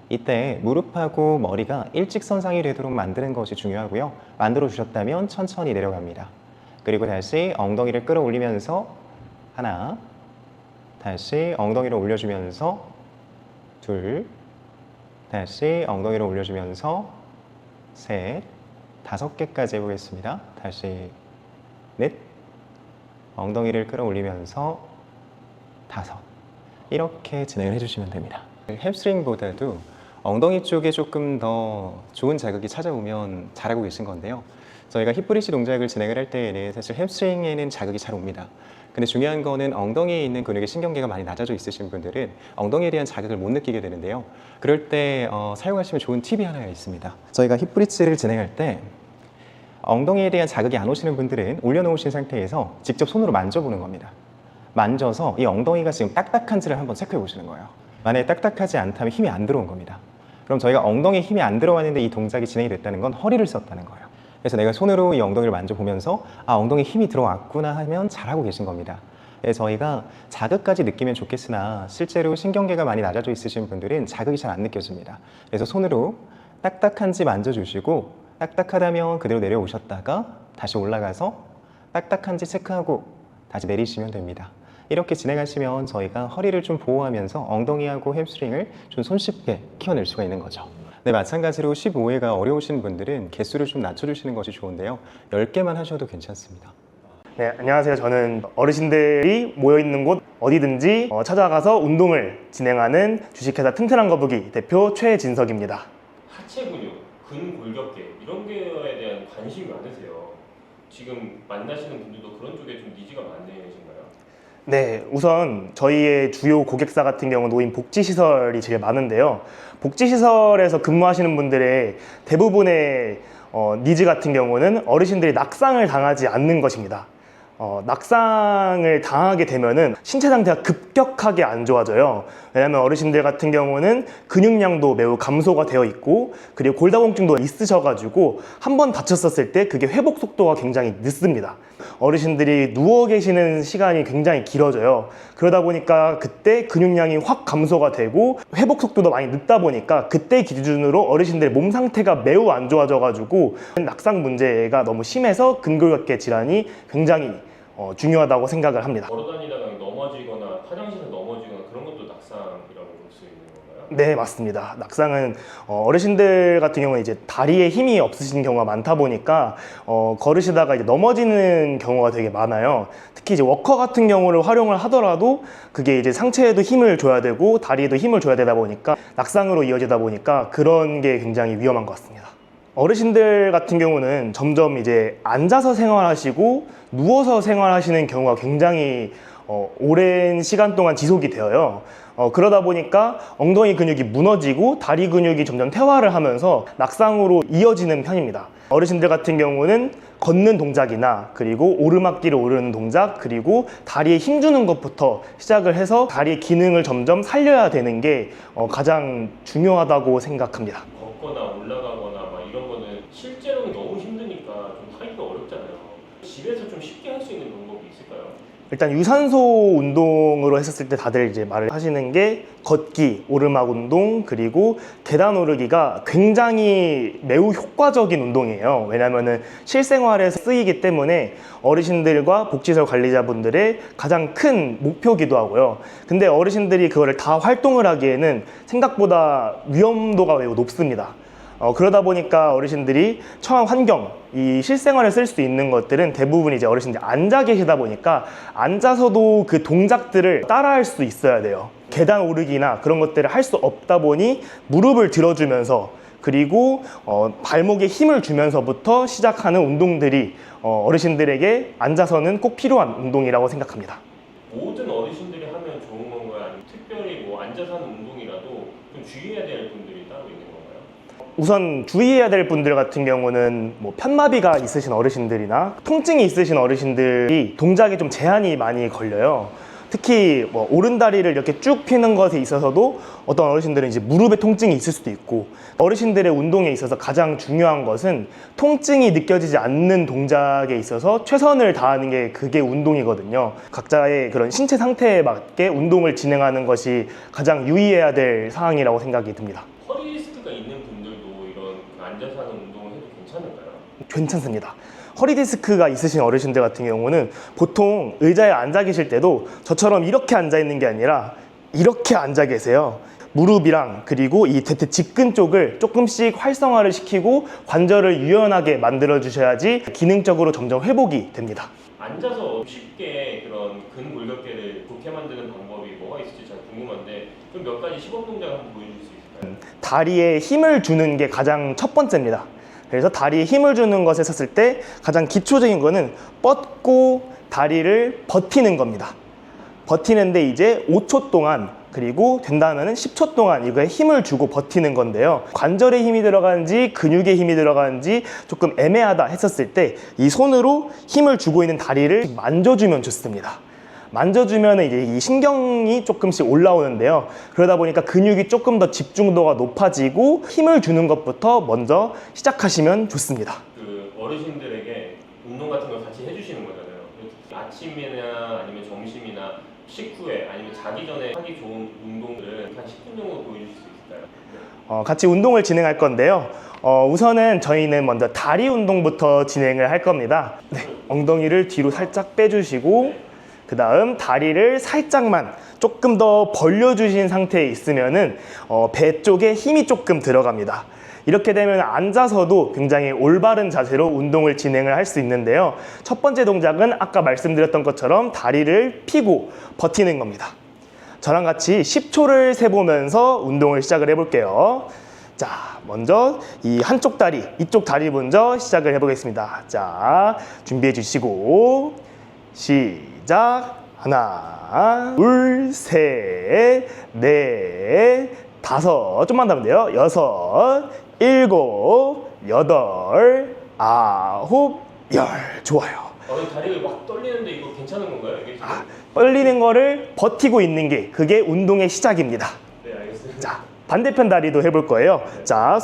Speaker 1: 이때 무릎하고 머리가 일직선상이 되도록 만드는 것이 중요하고요. 만들어 주셨다면 천천히 내려갑니다. 그리고 다시 엉덩이를 끌어올리면서 하나, 다시 엉덩이를 올려주면서 둘, 다시 엉덩이를 올려주면서 셋, 5개까지 해보겠습니다. 다시 넷, 엉덩이를 끌어올리면서 5, 이렇게 진행을 해주시면 됩니다. 햄스트링보다도 엉덩이 쪽에 조금 더 좋은 자극이 찾아오면 잘하고 계신 건데요. 저희가 힙브리시 동작을 진행을 할 때에는 사실 햄스트링에는 자극이 잘 옵니다. 근데 중요한 거는 엉덩이에 있는 근육의 신경계가 많이 낮아져 있으신 분들은 엉덩이에 대한 자극을 못 느끼게 되는데요. 그럴 때 사용하시면 좋은 팁이 하나가 있습니다. 저희가 힙브리지를 진행할 때 엉덩이에 대한 자극이 안 오시는 분들은 올려놓으신 상태에서 직접 손으로 만져보는 겁니다. 만져서 이 엉덩이가 지금 딱딱한지를 한번 체크해 보시는 거예요. 만약에 딱딱하지 않다면 힘이 안 들어온 겁니다. 그럼 저희가 엉덩이에 힘이 안 들어왔는데 이 동작이 진행이 됐다는 건 허리를 썼다는 거예요. 그래서 내가 손으로 이 엉덩이를 만져보면서 아, 엉덩이에 힘이 들어왔구나 하면 잘하고 계신 겁니다. 그래서 저희가 자극까지 느끼면 좋겠으나 실제로 신경계가 많이 낮아져 있으신 분들은 자극이 잘 안 느껴집니다. 그래서 손으로 딱딱한지 만져주시고 딱딱하다면 그대로 내려오셨다가 다시 올라가서 딱딱한지 체크하고 다시 내리시면 됩니다. 이렇게 진행하시면 저희가 허리를 좀 보호하면서 엉덩이하고 햄스트링을 좀 손쉽게 키워낼 수가 있는 거죠. 네, 마찬가지로 15회가 어려우신 분들은 개수를 좀 낮춰주시는 것이 좋은데요. 10개만 하셔도 괜찮습니다.
Speaker 2: 네, 안녕하세요. 저는 어르신들이 모여있는 곳 어디든지 찾아가서 운동을 진행하는 주식회사 튼튼한 거북이 대표 최진석입니다.
Speaker 3: 하체 근육, 근골격계 이런 거에 대한 관심이 많으세요. 지금 만나시는 분들도 그런 쪽에 좀 니즈가 많으신가요?
Speaker 2: 네, 우선 저희의 주요 고객사 같은 경우 노인 복지시설이 제일 많은데요. 복지시설에서 근무하시는 분들의 대부분의 니즈 같은 경우는 어르신들이 낙상을 당하지 않는 것입니다. 낙상을 당하게 되면은 신체 상태가 급격하게 안 좋아져요. 왜냐하면 어르신들 같은 경우는 근육량도 매우 감소가 되어 있고 그리고 골다공증도 있으셔가지고 한번 다쳤었을 때 그게 회복 속도가 굉장히 늦습니다. 어르신들이 누워 계시는 시간이 굉장히 길어져요. 그러다 보니까 그때 근육량이 확 감소가 되고 회복 속도도 많이 늦다 보니까 그때 기준으로 어르신들의 몸 상태가 매우 안 좋아져가지고 낙상 문제가 너무 심해서 근골격계 질환이 굉장히 중요하다고 생각을 합니다.
Speaker 3: 걸어다니다가 넘어지거나 화장실에서 넘어지거나 그런 것도 낙상이라고 볼 수 있는 건가요?
Speaker 2: 네, 맞습니다. 낙상은 어르신들 같은 경우는 이제 다리에 힘이 없으신 경우가 많다 보니까 걸으시다가 이제 넘어지는 경우가 되게 많아요. 특히 이제 워커 같은 경우를 활용을 하더라도 그게 이제 상체에도 힘을 줘야 되고 다리에도 힘을 줘야 되다 보니까 낙상으로 이어지다 보니까 그런 게 굉장히 위험한 것 같습니다. 어르신들 같은 경우는 점점 이제 앉아서 생활하시고 누워서 생활하시는 경우가 굉장히 오랜 시간 동안 지속이 되어요. 그러다 보니까 엉덩이 근육이 무너지고 다리 근육이 점점 퇴화를 하면서 낙상으로 이어지는 편입니다. 어르신들 같은 경우는 걷는 동작이나 그리고 오르막길을 오르는 동작 그리고 다리에 힘주는 것부터 시작을 해서 다리의 기능을 점점 살려야 되는 게 가장 중요하다고 생각합니다.
Speaker 3: 걷거나 올라가거나 막 이런 거는 실제로는 너무 힘드니까 좀 하기가 어렵잖아요. 집에서 좀 쉽게 할 수 있는 방법이 있을까요?
Speaker 2: 일단 유산소 운동으로 했었을 때 다들 이제 말을 하시는 게 걷기, 오르막 운동, 그리고 계단 오르기가 굉장히 매우 효과적인 운동이에요. 왜냐면은 실생활에서 쓰이기 때문에 어르신들과 복지시설 관리자분들의 가장 큰 목표기도 하고요. 근데 어르신들이 그거를 다 활동을 하기에는 생각보다 위험도가 매우 높습니다. 그러다 보니까 어르신들이 처한 환경, 이 실생활에 쓸 수 있는 것들은 대부분 이제 어르신들이 앉아 계시다 보니까 앉아서도 그 동작들을 따라할 수 있어야 돼요. 계단 오르기나 그런 것들을 할 수 없다 보니 무릎을 들어주면서 그리고 발목에 힘을 주면서부터 시작하는 운동들이 어르신들에게 앉아서는 꼭 필요한 운동이라고 생각합니다.
Speaker 3: 모든 어르신들이 하면 좋은 건가요? 아니면 특별히 뭐 앉아서 하는 운동이라도 좀 주의해야 될 분들이 따로 있는 건가요?
Speaker 2: 우선 주의해야 될 분들 같은 경우는 뭐 편마비가 있으신 어르신들이나 통증이 있으신 어르신들이 동작에 좀 제한이 많이 걸려요. 특히 뭐 오른다리를 이렇게 쭉 펴는 것에 있어서도 어떤 어르신들은 이제 무릎에 통증이 있을 수도 있고, 어르신들의 운동에 있어서 가장 중요한 것은 통증이 느껴지지 않는 동작에 있어서 최선을 다하는 게 그게 운동이거든요. 각자의 그런 신체 상태에 맞게 운동을 진행하는 것이 가장 유의해야 될 사항이라고 생각이 듭니다.
Speaker 3: 허리 디스크가 있는 분들도 이런 앉아서 하는 운동을 해도 괜찮을까요?
Speaker 2: 괜찮습니다. 허리 디스크가 있으신 어르신들 같은 경우는 보통 의자에 앉아 계실 때도 저처럼 이렇게 앉아 있는 게 아니라 이렇게 앉아 계세요. 무릎이랑 그리고 이 대퇴 직근 쪽을 조금씩 활성화를 시키고 관절을 유연하게 만들어 주셔야지 기능적으로 점점 회복이 됩니다.
Speaker 3: 앉아서 쉽게 그런 근골격계를 좋게 만드는 방법이 뭐가 있을지 잘 궁금한데 좀 몇 가지 시범 동작을 한번 보여줄 수 있을까요?
Speaker 2: 다리에 힘을 주는 게 가장 첫 번째입니다. 그래서 다리에 힘을 주는 것에 섰을 때 가장 기초적인 거는 뻗고 다리를 버티는 겁니다. 버티는데 이제 5초 동안 그리고 된다면 10초 동안 이거에 힘을 주고 버티는 건데요. 관절에 힘이 들어가는지 근육에 힘이 들어가는지 조금 애매하다 했었을 때 이 손으로 힘을 주고 있는 다리를 만져주면 좋습니다. 만져주면 이제 이 신경이 조금씩 올라오는데요. 그러다 보니까 근육이 조금 더 집중도가 높아지고 힘을 주는 것부터 먼저 시작하시면 좋습니다.
Speaker 3: 그 어르신들에게 운동 같은 걸 같이 해주시는 거잖아요. 아침이나 아니면 점심이나 식후에 아니면 자기 전에 하기 좋은 운동들을 한 10분 정도 보여줄 수 있을까요?
Speaker 2: 같이 운동을 진행할 건데요. 우선은 저희는 먼저 다리 운동부터 진행을 할 겁니다. 네, 엉덩이를 뒤로 살짝 빼주시고 그 다음 다리를 살짝만 조금 더 벌려주신 상태에 있으면은 배 쪽에 힘이 조금 들어갑니다. 이렇게 되면 앉아서도 굉장히 올바른 자세로 운동을 진행을 할 수 있는데요. 첫 번째 동작은 아까 말씀드렸던 것처럼 다리를 펴고 버티는 겁니다. 저랑 같이 10초를 세보면서 운동을 시작을 해볼게요. 자, 먼저 이 한쪽 다리, 이쪽 다리 먼저 시작을 해보겠습니다. 자, 준비해 주시고 시작. 하나, 둘, 셋, 넷, 다섯, 좀만 더 하면 돼요. 여섯, 일곱, 여덟, 아홉, 열. 좋아요.
Speaker 3: 다리가 막 떨리는데 이거 괜찮은 건가요? 이게 지금?
Speaker 2: 떨리는 거를 버티고 있는 게 그게 운동의 시작입니다.
Speaker 3: 네, 알겠습니다.
Speaker 2: 자, 반대편 다리도 해볼 거예요. 자,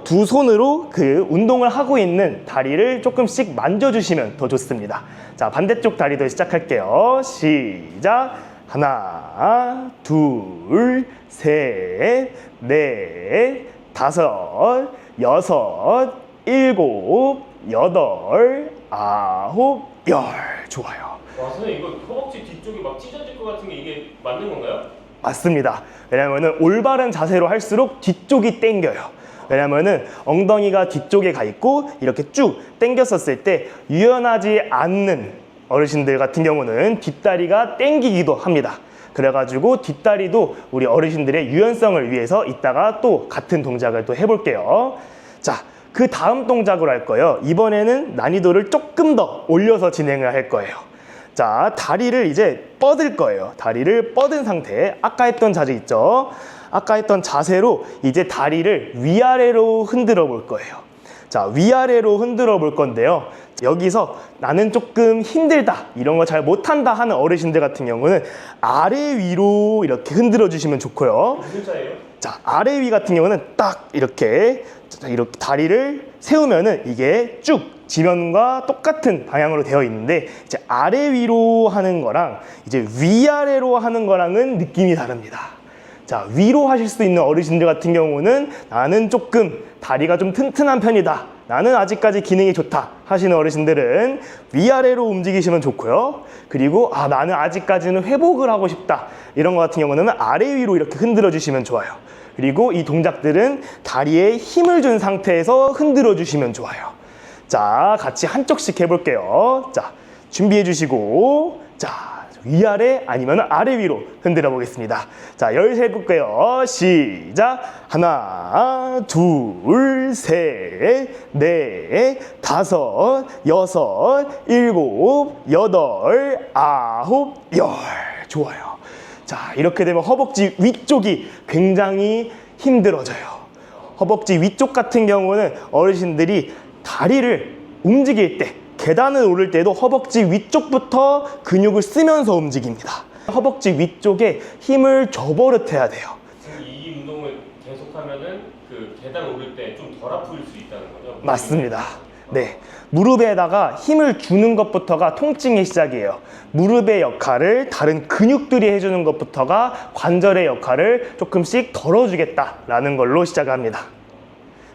Speaker 2: 두 손으로 그 운동을 하고 있는 다리를 조금씩 만져주시면 더 좋습니다. 자, 반대쪽 다리도 시작할게요. 시작. 하나, 둘, 셋, 넷, 다섯, 여섯, 일곱, 여덟, 아홉, 열. 좋아요.
Speaker 3: 와, 선생님 이거 허벅지 뒤쪽이 막 찢어질 것 같은 게 이게 맞는 건가요?
Speaker 2: 맞습니다. 왜냐하면 올바른 자세로 할수록 뒤쪽이 당겨요. 왜냐하면 엉덩이가 뒤쪽에 가 있고 이렇게 쭉 당겼었을 때 유연하지 않는 어르신들 같은 경우는 뒷다리가 당기기도 합니다. 그래가지고 뒷다리도 우리 어르신들의 유연성을 위해서 이따가 또 같은 동작을 또 해볼게요. 자, 그 다음 동작으로 할 거예요. 이번에는 난이도를 조금 더 올려서 진행을 할 거예요. 자, 다리를 이제 뻗을 거예요. 다리를 뻗은 상태. 아까 했던 자세 있죠? 아까 했던 자세로 이제 다리를 위아래로 흔들어 볼 거예요. 자, 위아래로 흔들어 볼 건데요. 여기서 나는 조금 힘들다, 이런 거 잘 못한다 하는 어르신들 같은 경우는 아래 위로 이렇게 흔들어 주시면 좋고요.
Speaker 3: 무슨 차이예요?
Speaker 2: 자, 아래 위 같은 경우는 딱 이렇게 다리를 세우면은 이게 쭉 지면과 똑같은 방향으로 되어 있는데, 이제 아래 위로 하는 거랑 이제 위아래로 하는 거랑은 느낌이 다릅니다. 자, 위로 하실 수 있는 어르신들 같은 경우는 나는 조금 다리가 좀 튼튼한 편이다, 나는 아직까지 기능이 좋다 하시는 어르신들은 위아래로 움직이시면 좋고요. 그리고 나는 아직까지는 회복을 하고 싶다, 이런 것 같은 경우는 아래 위로 이렇게 흔들어 주시면 좋아요. 그리고 이 동작들은 다리에 힘을 준 상태에서 흔들어 주시면 좋아요. 자, 같이 한쪽씩 해볼게요. 자, 준비해 주시고, 자, 위아래 아니면 아래 위로 흔들어 보겠습니다. 자, 열세 해볼게요. 시작. 하나, 둘, 셋, 넷, 다섯, 여섯, 일곱, 여덟, 아홉, 열. 좋아요. 자, 이렇게 되면 허벅지 위쪽이 굉장히 힘들어져요. 허벅지 위쪽 같은 경우는 어르신들이 다리를 움직일 때, 계단을 오를 때도 허벅지 위쪽부터 근육을 쓰면서 움직입니다. 허벅지 위쪽에 힘을 줘버릇해야 돼요.
Speaker 3: 이 운동을 계속하면은 그 계단 오를 때 좀 덜 아플 수 있다는 거죠?
Speaker 2: 맞습니다. 네, 무릎에다가 힘을 주는 것부터가 통증의 시작이에요. 무릎의 역할을 다른 근육들이 해주는 것부터가 관절의 역할을 조금씩 덜어주겠다라는 걸로 시작합니다.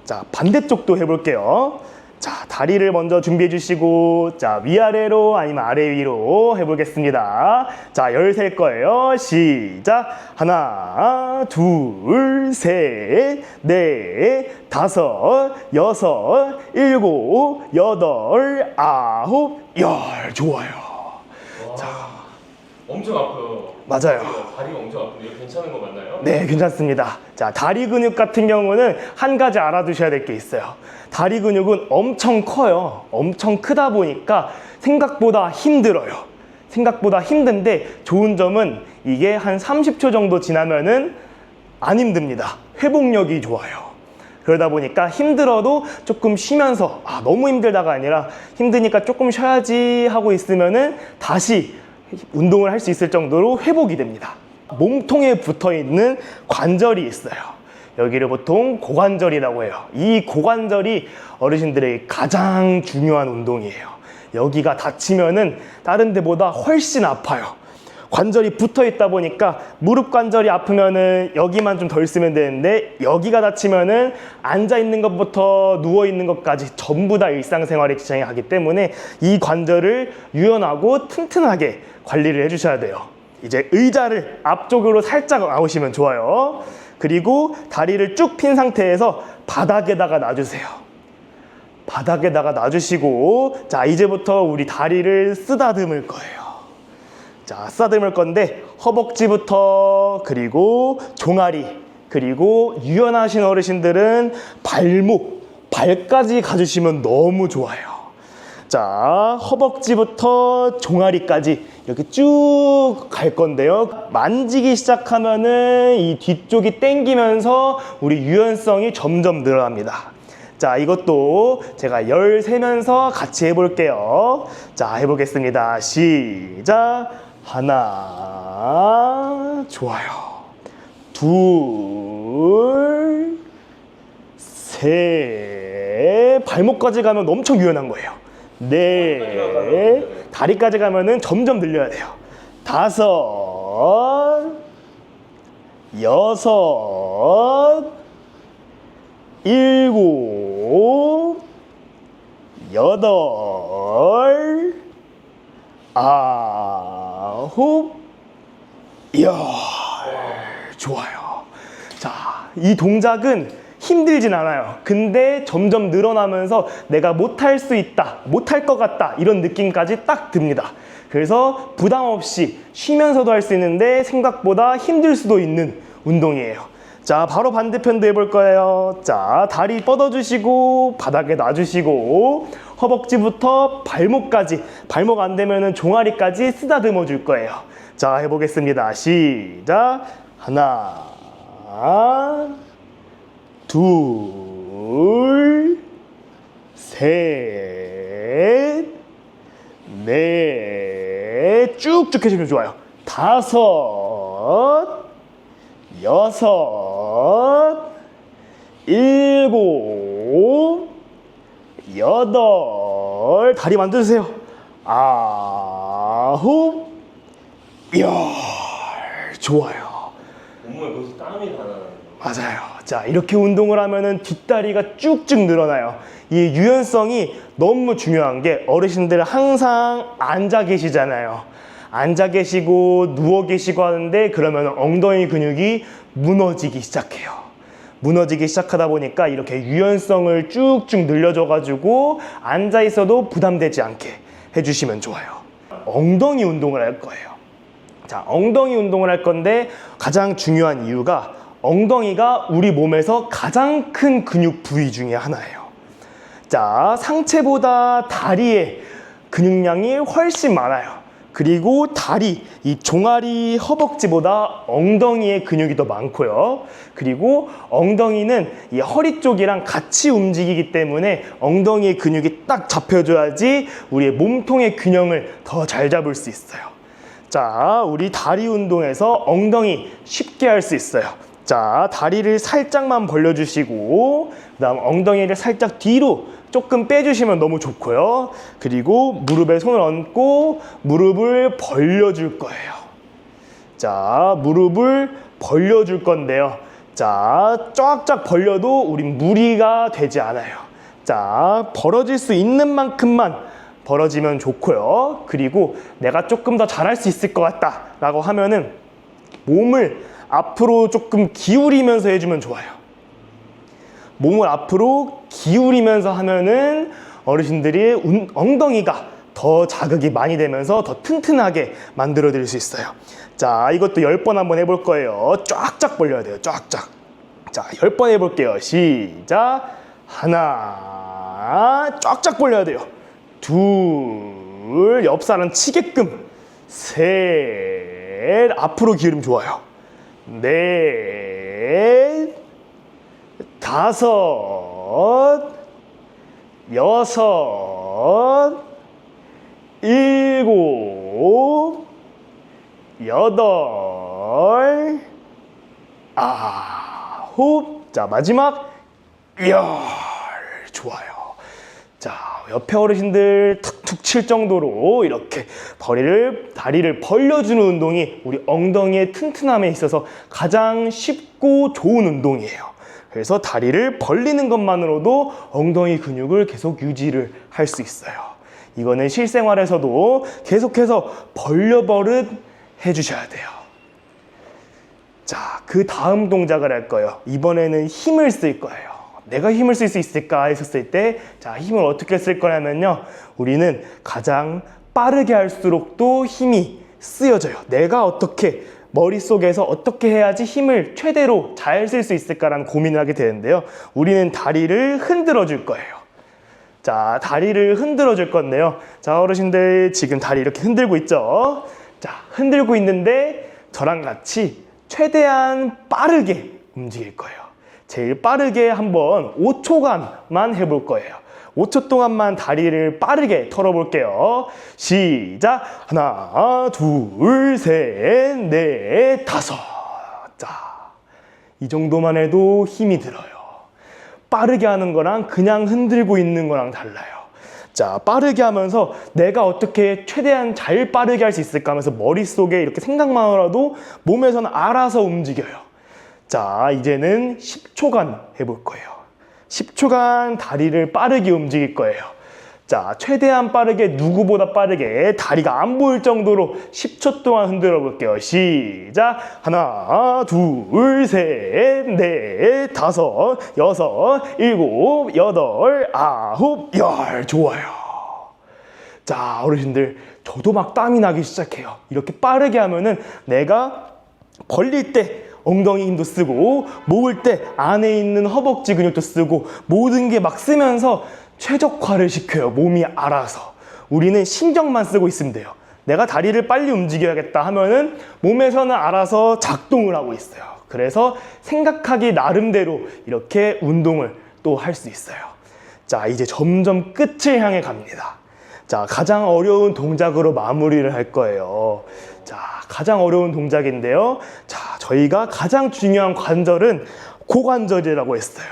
Speaker 2: 자, 반대쪽도 해볼게요. 자, 다리를 먼저 준비해 주시고, 자, 위아래로 아니면 아래 위로 해보겠습니다. 자, 열셀 거예요. 시작. 하나, 둘, 셋, 넷, 다섯, 여섯, 일곱, 여덟, 아홉, 열. 좋아요.
Speaker 3: 와,
Speaker 2: 자,
Speaker 3: 엄청 아파요.
Speaker 2: 맞아요.
Speaker 3: 다리가 엄청 아픈데 이거 괜찮은 거 맞나요?
Speaker 2: 네, 괜찮습니다. 자, 다리 근육 같은 경우는 한 가지 알아두셔야 될 게 있어요. 다리 근육은 엄청 커요. 엄청 크다 보니까 생각보다 힘들어요. 생각보다 힘든데 좋은 점은 이게 한 30초 정도 지나면은 안 힘듭니다. 회복력이 좋아요. 그러다 보니까 힘들어도 조금 쉬면서 너무 힘들다가 아니라 힘드니까 조금 쉬어야지 하고 있으면은 다시 운동을 할 수 있을 정도로 회복이 됩니다. 몸통에 붙어 있는 관절이 있어요. 여기를 보통 고관절이라고 해요. 이 고관절이 어르신들에게 가장 중요한 운동이에요. 여기가 다치면은 다른 데보다 훨씬 아파요. 관절이 붙어 있다 보니까 무릎 관절이 아프면은 여기만 좀 덜 쓰면 되는데, 여기가 다치면은 앉아 있는 것부터 누워 있는 것까지 전부 다 일상생활에 지장이 가기 때문에 이 관절을 유연하고 튼튼하게 관리를 해주셔야 돼요. 이제 의자를 앞쪽으로 살짝 나오시면 좋아요. 그리고 다리를 쭉 핀 상태에서 바닥에다가 놔주세요. 바닥에다가 놔주시고, 자, 이제부터 우리 다리를 쓰다듬을 거예요. 자, 쓰다듬을 건데 허벅지부터, 그리고 종아리, 그리고 유연하신 어르신들은 발목, 발까지 가주시면 너무 좋아요. 자, 허벅지부터 종아리까지 이렇게 쭉 갈 건데요. 만지기 시작하면은 이 뒤쪽이 당기면서 우리 유연성이 점점 늘어납니다. 자, 이것도 제가 열 세면서 같이 해볼게요. 자, 해보겠습니다. 시작. 하나, 좋아요. 둘, 셋, 발목까지 가면 엄청 유연한 거예요. 네, 다리까지 가면은 점점 늘려야 돼요. 다섯, 여섯, 일곱, 여덟, 아홉, 열. 좋아요. 자, 이 동작은 힘들진 않아요. 근데 점점 늘어나면서 내가 못할 수 있다, 못할 것 같다, 이런 느낌까지 딱 듭니다. 그래서 부담 없이 쉬면서도 할 수 있는데 생각보다 힘들 수도 있는 운동이에요. 자, 바로 반대편도 해볼 거예요. 자, 다리 뻗어주시고 바닥에 놔주시고 허벅지부터 발목까지, 발목 안 되면은 종아리까지 쓰다듬어 줄 거예요. 자, 해보겠습니다. 시작. 하나, 둘, 셋, 넷, 쭉쭉 해주면 좋아요. 다섯, 여섯, 일곱, 여덟, 다리 만져주세요. 아홉, 열, 좋아요.
Speaker 3: 온몸에 벌써 땀이 다 나는.
Speaker 2: 맞아요. 자, 이렇게 운동을 하면은 뒷다리가 쭉쭉 늘어나요. 이 유연성이 너무 중요한 게 어르신들 항상 앉아 계시잖아요. 앉아 계시고 누워 계시고 하는데 그러면 엉덩이 근육이 무너지기 시작해요. 무너지기 시작하다 보니까 이렇게 유연성을 쭉쭉 늘려줘 가지고 앉아 있어도 부담되지 않게 해주시면 좋아요. 엉덩이 운동을 할 거예요. 자, 엉덩이 운동을 할 건데 가장 중요한 이유가 엉덩이가 우리 몸에서 가장 큰 근육 부위 중에 하나예요. 자, 상체보다 다리의 근육량이 훨씬 많아요. 그리고 다리, 이 종아리, 허벅지보다 엉덩이의 근육이 더 많고요. 그리고 엉덩이는 이 허리 쪽이랑 같이 움직이기 때문에 엉덩이의 근육이 딱 잡혀줘야지 우리의 몸통의 균형을 더 잘 잡을 수 있어요. 자, 우리 다리 운동에서 엉덩이 쉽게 할 수 있어요. 자, 다리를 살짝만 벌려주시고 그 다음 엉덩이를 살짝 뒤로 조금 빼주시면 너무 좋고요. 그리고 무릎에 손을 얹고 무릎을 벌려줄 거예요. 자, 무릎을 벌려줄 건데요. 자, 쫙쫙 벌려도 우린 무리가 되지 않아요. 자, 벌어질 수 있는 만큼만 벌어지면 좋고요. 그리고 내가 조금 더 잘할 수 있을 것 같다 라고 하면은 몸을 앞으로 조금 기울이면서 해주면 좋아요. 몸을 앞으로 기울이면서 하면은 어르신들이 엉덩이가 더 자극이 많이 되면서 더 튼튼하게 만들어 드릴 수 있어요. 자, 이것도 10번 한번 해볼 거예요. 쫙쫙 벌려야 돼요. 쫙쫙. 자, 10번 해볼게요. 시작. 하나, 쫙쫙 벌려야 돼요. 둘, 옆사람 치게끔. 셋, 앞으로 기울이면 좋아요. 넷, 다섯, 여섯, 일곱, 여덟, 아홉. 자, 마지막 열. 좋아요. 자, 옆에 어르신들 툭툭 칠 정도로 이렇게 다리를 벌려주는 운동이 우리 엉덩이의 튼튼함에 있어서 가장 쉽고 좋은 운동이에요. 그래서 다리를 벌리는 것만으로도 엉덩이 근육을 계속 유지를 할 수 있어요. 이거는 실생활에서도 계속해서 벌려버릇 해주셔야 돼요. 자, 그 다음 동작을 할 거예요. 이번에는 힘을 쓸 거예요. 내가 힘을 쓸 수 있을까 했었을 때, 자, 힘을 어떻게 쓸 거냐면요. 우리는 가장 빠르게 할수록 또 힘이 쓰여져요. 내가 어떻게 머릿속에서 어떻게 해야지 힘을 최대로 잘 쓸 수 있을까라는 고민을 하게 되는데요. 우리는 다리를 흔들어 줄 거예요. 자, 다리를 흔들어 줄 건데요. 자, 어르신들 지금 다리 이렇게 흔들고 있죠? 자, 흔들고 있는데 저랑 같이 최대한 빠르게 움직일 거예요. 제일 빠르게 한번 5초간만 해볼 거예요. 5초 동안만 다리를 빠르게 털어볼게요. 시작! 하나, 둘, 셋, 넷, 다섯. 자, 이 정도만 해도 힘이 들어요. 빠르게 하는 거랑 그냥 흔들고 있는 거랑 달라요. 자, 빠르게 하면서 내가 어떻게 최대한 잘 빠르게 할 수 있을까 하면서 머릿속에 이렇게 생각만으로도 몸에서는 알아서 움직여요. 자, 이제는 10초간 해볼 거예요. 10초간 다리를 빠르게 움직일 거예요. 자, 최대한 빠르게, 누구보다 빠르게 다리가 안 보일 정도로 10초 동안 흔들어 볼게요. 시작! 하나, 둘, 셋, 넷, 다섯, 여섯, 일곱, 여덟, 아홉, 열. 좋아요. 자, 어르신들, 저도 막 땀이 나기 시작해요. 이렇게 빠르게 하면은 내가 벌릴 때 엉덩이 힘도 쓰고, 모을 때 안에 있는 허벅지 근육도 쓰고, 모든 게 막 쓰면서 최적화를 시켜요. 몸이 알아서. 우리는 신경만 쓰고 있으면 돼요. 내가 다리를 빨리 움직여야겠다 하면은 몸에서는 알아서 작동을 하고 있어요. 그래서 생각하기 나름대로 이렇게 운동을 또 할 수 있어요. 자, 이제 점점 끝을 향해 갑니다. 자, 가장 어려운 동작으로 마무리를 할 거예요. 자, 가장 어려운 동작인데요. 자, 저희가 가장 중요한 관절은 고관절이라고 했어요.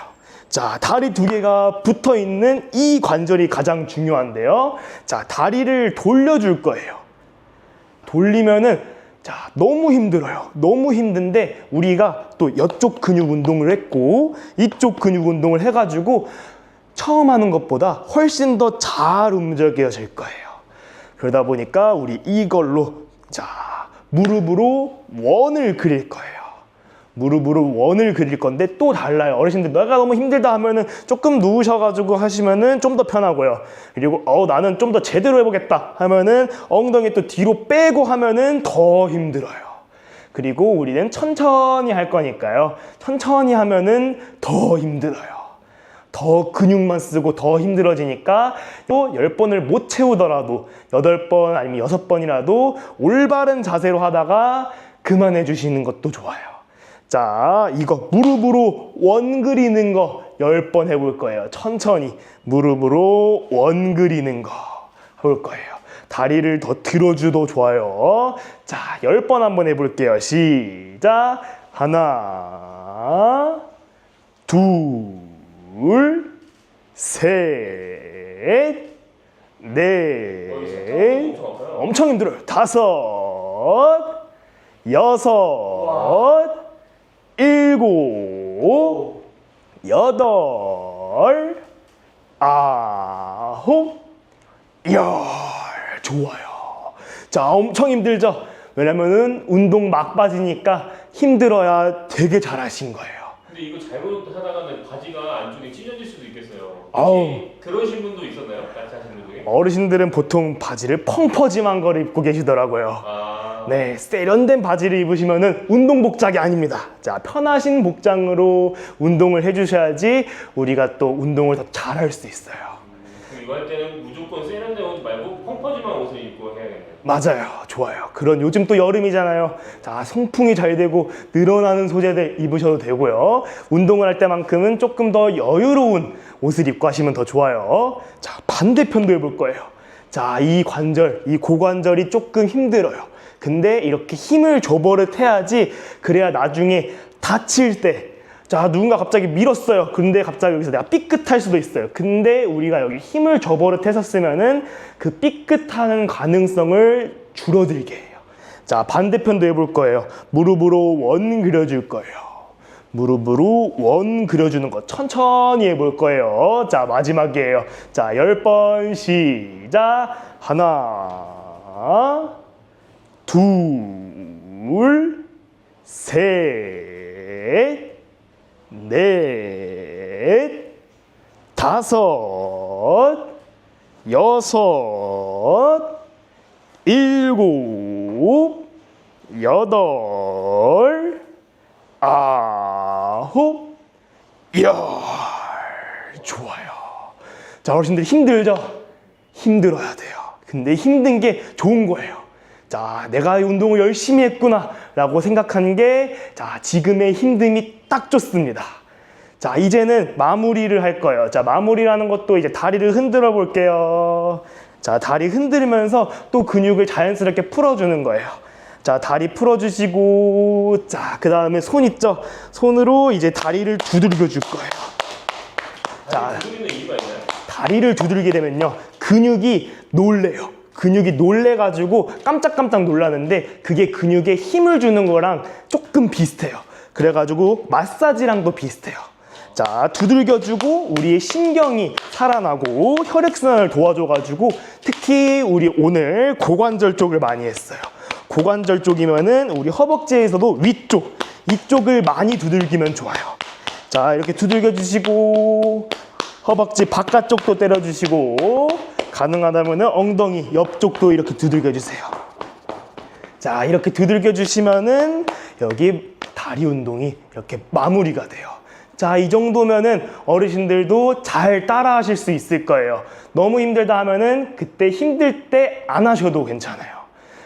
Speaker 2: 자, 다리 두 개가 붙어 있는 이 관절이 가장 중요한데요. 자, 다리를 돌려줄 거예요. 돌리면은, 자, 너무 힘들어요. 너무 힘든데 우리가 또 이쪽 근육 운동을 했고 이쪽 근육 운동을 해가지고 처음 하는 것보다 훨씬 더 잘 움직여질 거예요. 그러다 보니까 우리 이걸로, 자, 무릎으로 원을 그릴 거예요. 무릎으로 원을 그릴 건데 또 달라요. 어르신들 내가 너무 힘들다 하면은 조금 누우셔가지고 하시면은 좀 더 편하고요. 그리고 나는 좀 더 제대로 해보겠다 하면은 엉덩이 또 뒤로 빼고 하면은 더 힘들어요. 그리고 우리는 천천히 할 거니까요. 천천히 하면은 더 힘들어요. 더 근육만 쓰고 더 힘들어지니까 또 10번을 못 채우더라도 8번 아니면 6번이라도 올바른 자세로 하다가 그만해 주시는 것도 좋아요. 자, 이거 무릎으로 원 그리는 거 10번 해볼 거예요. 천천히 무릎으로 원 그리는 거 해볼 거예요. 다리를 더 들어줘도 좋아요. 자, 10번 한번 해볼게요. 시작. 하나, 둘, 셋, 넷, 엄청 힘들어요. 5, 6, 7, 8, 9, 10. 좋아요. 자, 엄청 힘들죠? 왜냐면은 운동 막 빠지니까 힘들어야 되게 잘하신 거예요.
Speaker 3: 근데 이거 잘못하다가는 바지가 안쪽에 찢어질 수도 있겠어요.
Speaker 2: 아우.
Speaker 3: 혹시 그러신 분도 있었나요? 같이 하시는 분 중에?
Speaker 2: 어르신들은 보통 바지를 펑퍼짐한 거를 입고 계시더라고요. 네, 세련된 바지를 입으시면은 운동 복장이 아닙니다. 자, 편하신 복장으로 운동을 해주셔야지 우리가 또 운동을 더 잘할 수 있어요.
Speaker 3: 그럼 이거 할 때는 무조건 세련된 옷 말고 펑퍼짐한 옷을 입고 해야겠네요.
Speaker 2: 맞아요. 좋아요. 그런 요즘 또 여름이잖아요. 자, 송풍이 잘 되고 늘어나는 소재들 입으셔도 되고요. 운동을 할 때만큼은 조금 더 여유로운 옷을 입고 하시면 더 좋아요. 자, 반대편도 해볼 거예요. 자, 이 관절, 이 고관절이 조금 힘들어요. 근데 이렇게 힘을 줘버릇 해야지, 그래야 나중에 다칠 때, 자, 누군가 갑자기 밀었어요. 근데 갑자기 여기서 내가 삐끗할 수도 있어요. 근데 우리가 여기 힘을 줘버릇 했었으면은 그 삐끗하는 가능성을 줄어들게 해요. 자, 반대편도 해볼 거예요. 무릎으로 원 그려줄 거예요. 무릎으로 원 그려주는 거 천천히 해볼 거예요. 자, 마지막이에요. 자, 10번 시작. 하나, 둘, 셋, 넷, 5, 6, 7, 8, 9, 10. 좋아요. 자, 어르신들 힘들죠? 힘들어야 돼요. 근데 힘든 게 좋은 거예요. 자, 내가 이 운동을 열심히 했구나 라고 생각한 게, 자, 지금의 힘듦이 딱 좋습니다. 자, 이제는 마무리를 할 거예요. 자, 마무리라는 것도 이제 다리를 흔들어 볼게요. 자, 다리 흔들면서 또 근육을 자연스럽게 풀어주는 거예요. 자, 다리 풀어주시고, 자, 그 다음에 손 있죠? 손으로 이제 다리를 두들겨 줄 거예요. 자,
Speaker 3: 두드리는 이유가 있나요?
Speaker 2: 다리를 두들게 되면요, 근육이 놀래요. 근육이 놀래가지고 깜짝깜짝 놀라는데, 그게 근육에 힘을 주는 거랑 조금 비슷해요. 그래가지고 마사지랑도 비슷해요. 자, 두들겨주고 우리의 신경이 살아나고 혈액순환을 도와줘가지고, 특히 우리 오늘 고관절 쪽을 많이 했어요. 고관절 쪽이면은 우리 허벅지에서도 위쪽, 이쪽을 많이 두들기면 좋아요. 자, 이렇게 두들겨주시고, 허벅지 바깥쪽도 때려주시고, 가능하다면 엉덩이 옆쪽도 이렇게 두들겨주세요. 자, 이렇게 두들겨주시면은 여기 다리 운동이 이렇게 마무리가 돼요. 자, 이 정도면은 어르신들도 잘 따라 하실 수 있을 거예요. 너무 힘들다 하면은 그때 힘들 때 안 하셔도 괜찮아요.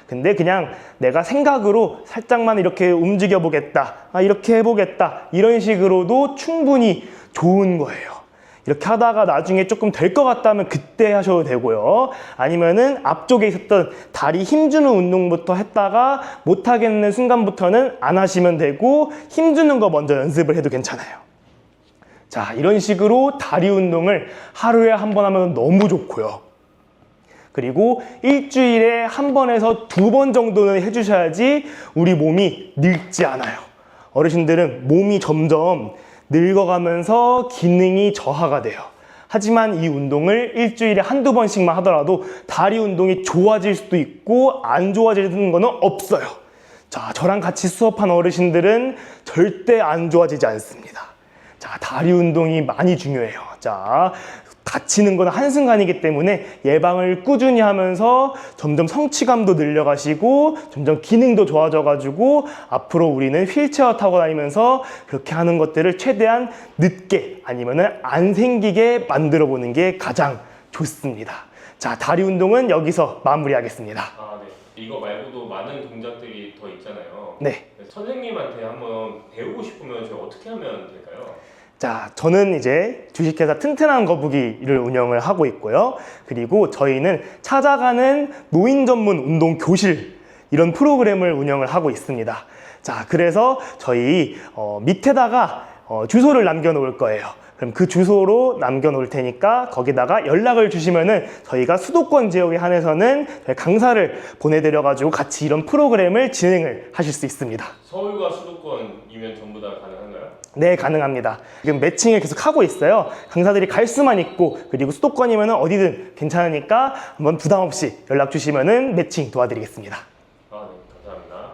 Speaker 2: 근데 그냥 내가 생각으로 살짝만 이렇게 움직여 보겠다, 이렇게 해보겠다, 이런 식으로도 충분히 좋은 거예요. 이렇게 하다가 나중에 조금 될 것 같다면 그때 하셔도 되고요. 아니면은 앞쪽에 있었던 다리 힘주는 운동부터 했다가 못하겠는 순간부터는 안 하시면 되고, 힘주는 거 먼저 연습을 해도 괜찮아요. 자, 이런 식으로 다리 운동을 하루에 한 번 하면 너무 좋고요. 그리고 일주일에 한 번에서 2번 정도는 해주셔야지 우리 몸이 늙지 않아요. 어르신들은 몸이 점점 늙어가면서 기능이 저하가 돼요. 하지만 이 운동을 일주일에 한두 번씩만 하더라도 다리 운동이 좋아질 수도 있고 안 좋아지는 거는 없어요. 자, 저랑 같이 수업한 어르신들은 절대 안 좋아지지 않습니다. 자, 다리 운동이 많이 중요해요. 자, 다치는 건 한순간이기 때문에 예방을 꾸준히 하면서 점점 성취감도 늘려가시고 점점 기능도 좋아져가지고 앞으로 우리는 휠체어 타고 다니면서 그렇게 하는 것들을 최대한 늦게 아니면은 안 생기게 만들어 보는 게 가장 좋습니다. 자, 다리 운동은 여기서 마무리하겠습니다.
Speaker 3: 아, 네. 이거 말고도 많은 동작들이 더 있잖아요.
Speaker 2: 네.
Speaker 3: 선생님한테 한번 배우고 싶으면 저 어떻게 하면 될까요?
Speaker 2: 자, 저는 이제 주식회사 튼튼한 거북이를 운영을 하고 있고요. 그리고 저희는 찾아가는 노인 전문 운동 교실, 이런 프로그램을 운영을 하고 있습니다. 자, 그래서 저희 밑에다가 주소를 남겨놓을 거예요. 그럼 그 주소로 남겨놓을 테니까 거기다가 연락을 주시면은 저희가 수도권 지역에 한해서는 강사를 보내드려가지고 같이 이런 프로그램을 진행을 하실 수 있습니다.
Speaker 3: 서울과 수도권이면 전부 다 가능한가요?
Speaker 2: 네, 가능합니다. 지금 매칭을 계속 하고 있어요. 강사들이 갈 수만 있고, 그리고 수도권이면 어디든 괜찮으니까 한번 부담 없이 연락 주시면은 매칭 도와드리겠습니다.
Speaker 3: 아, 네. 감사합니다.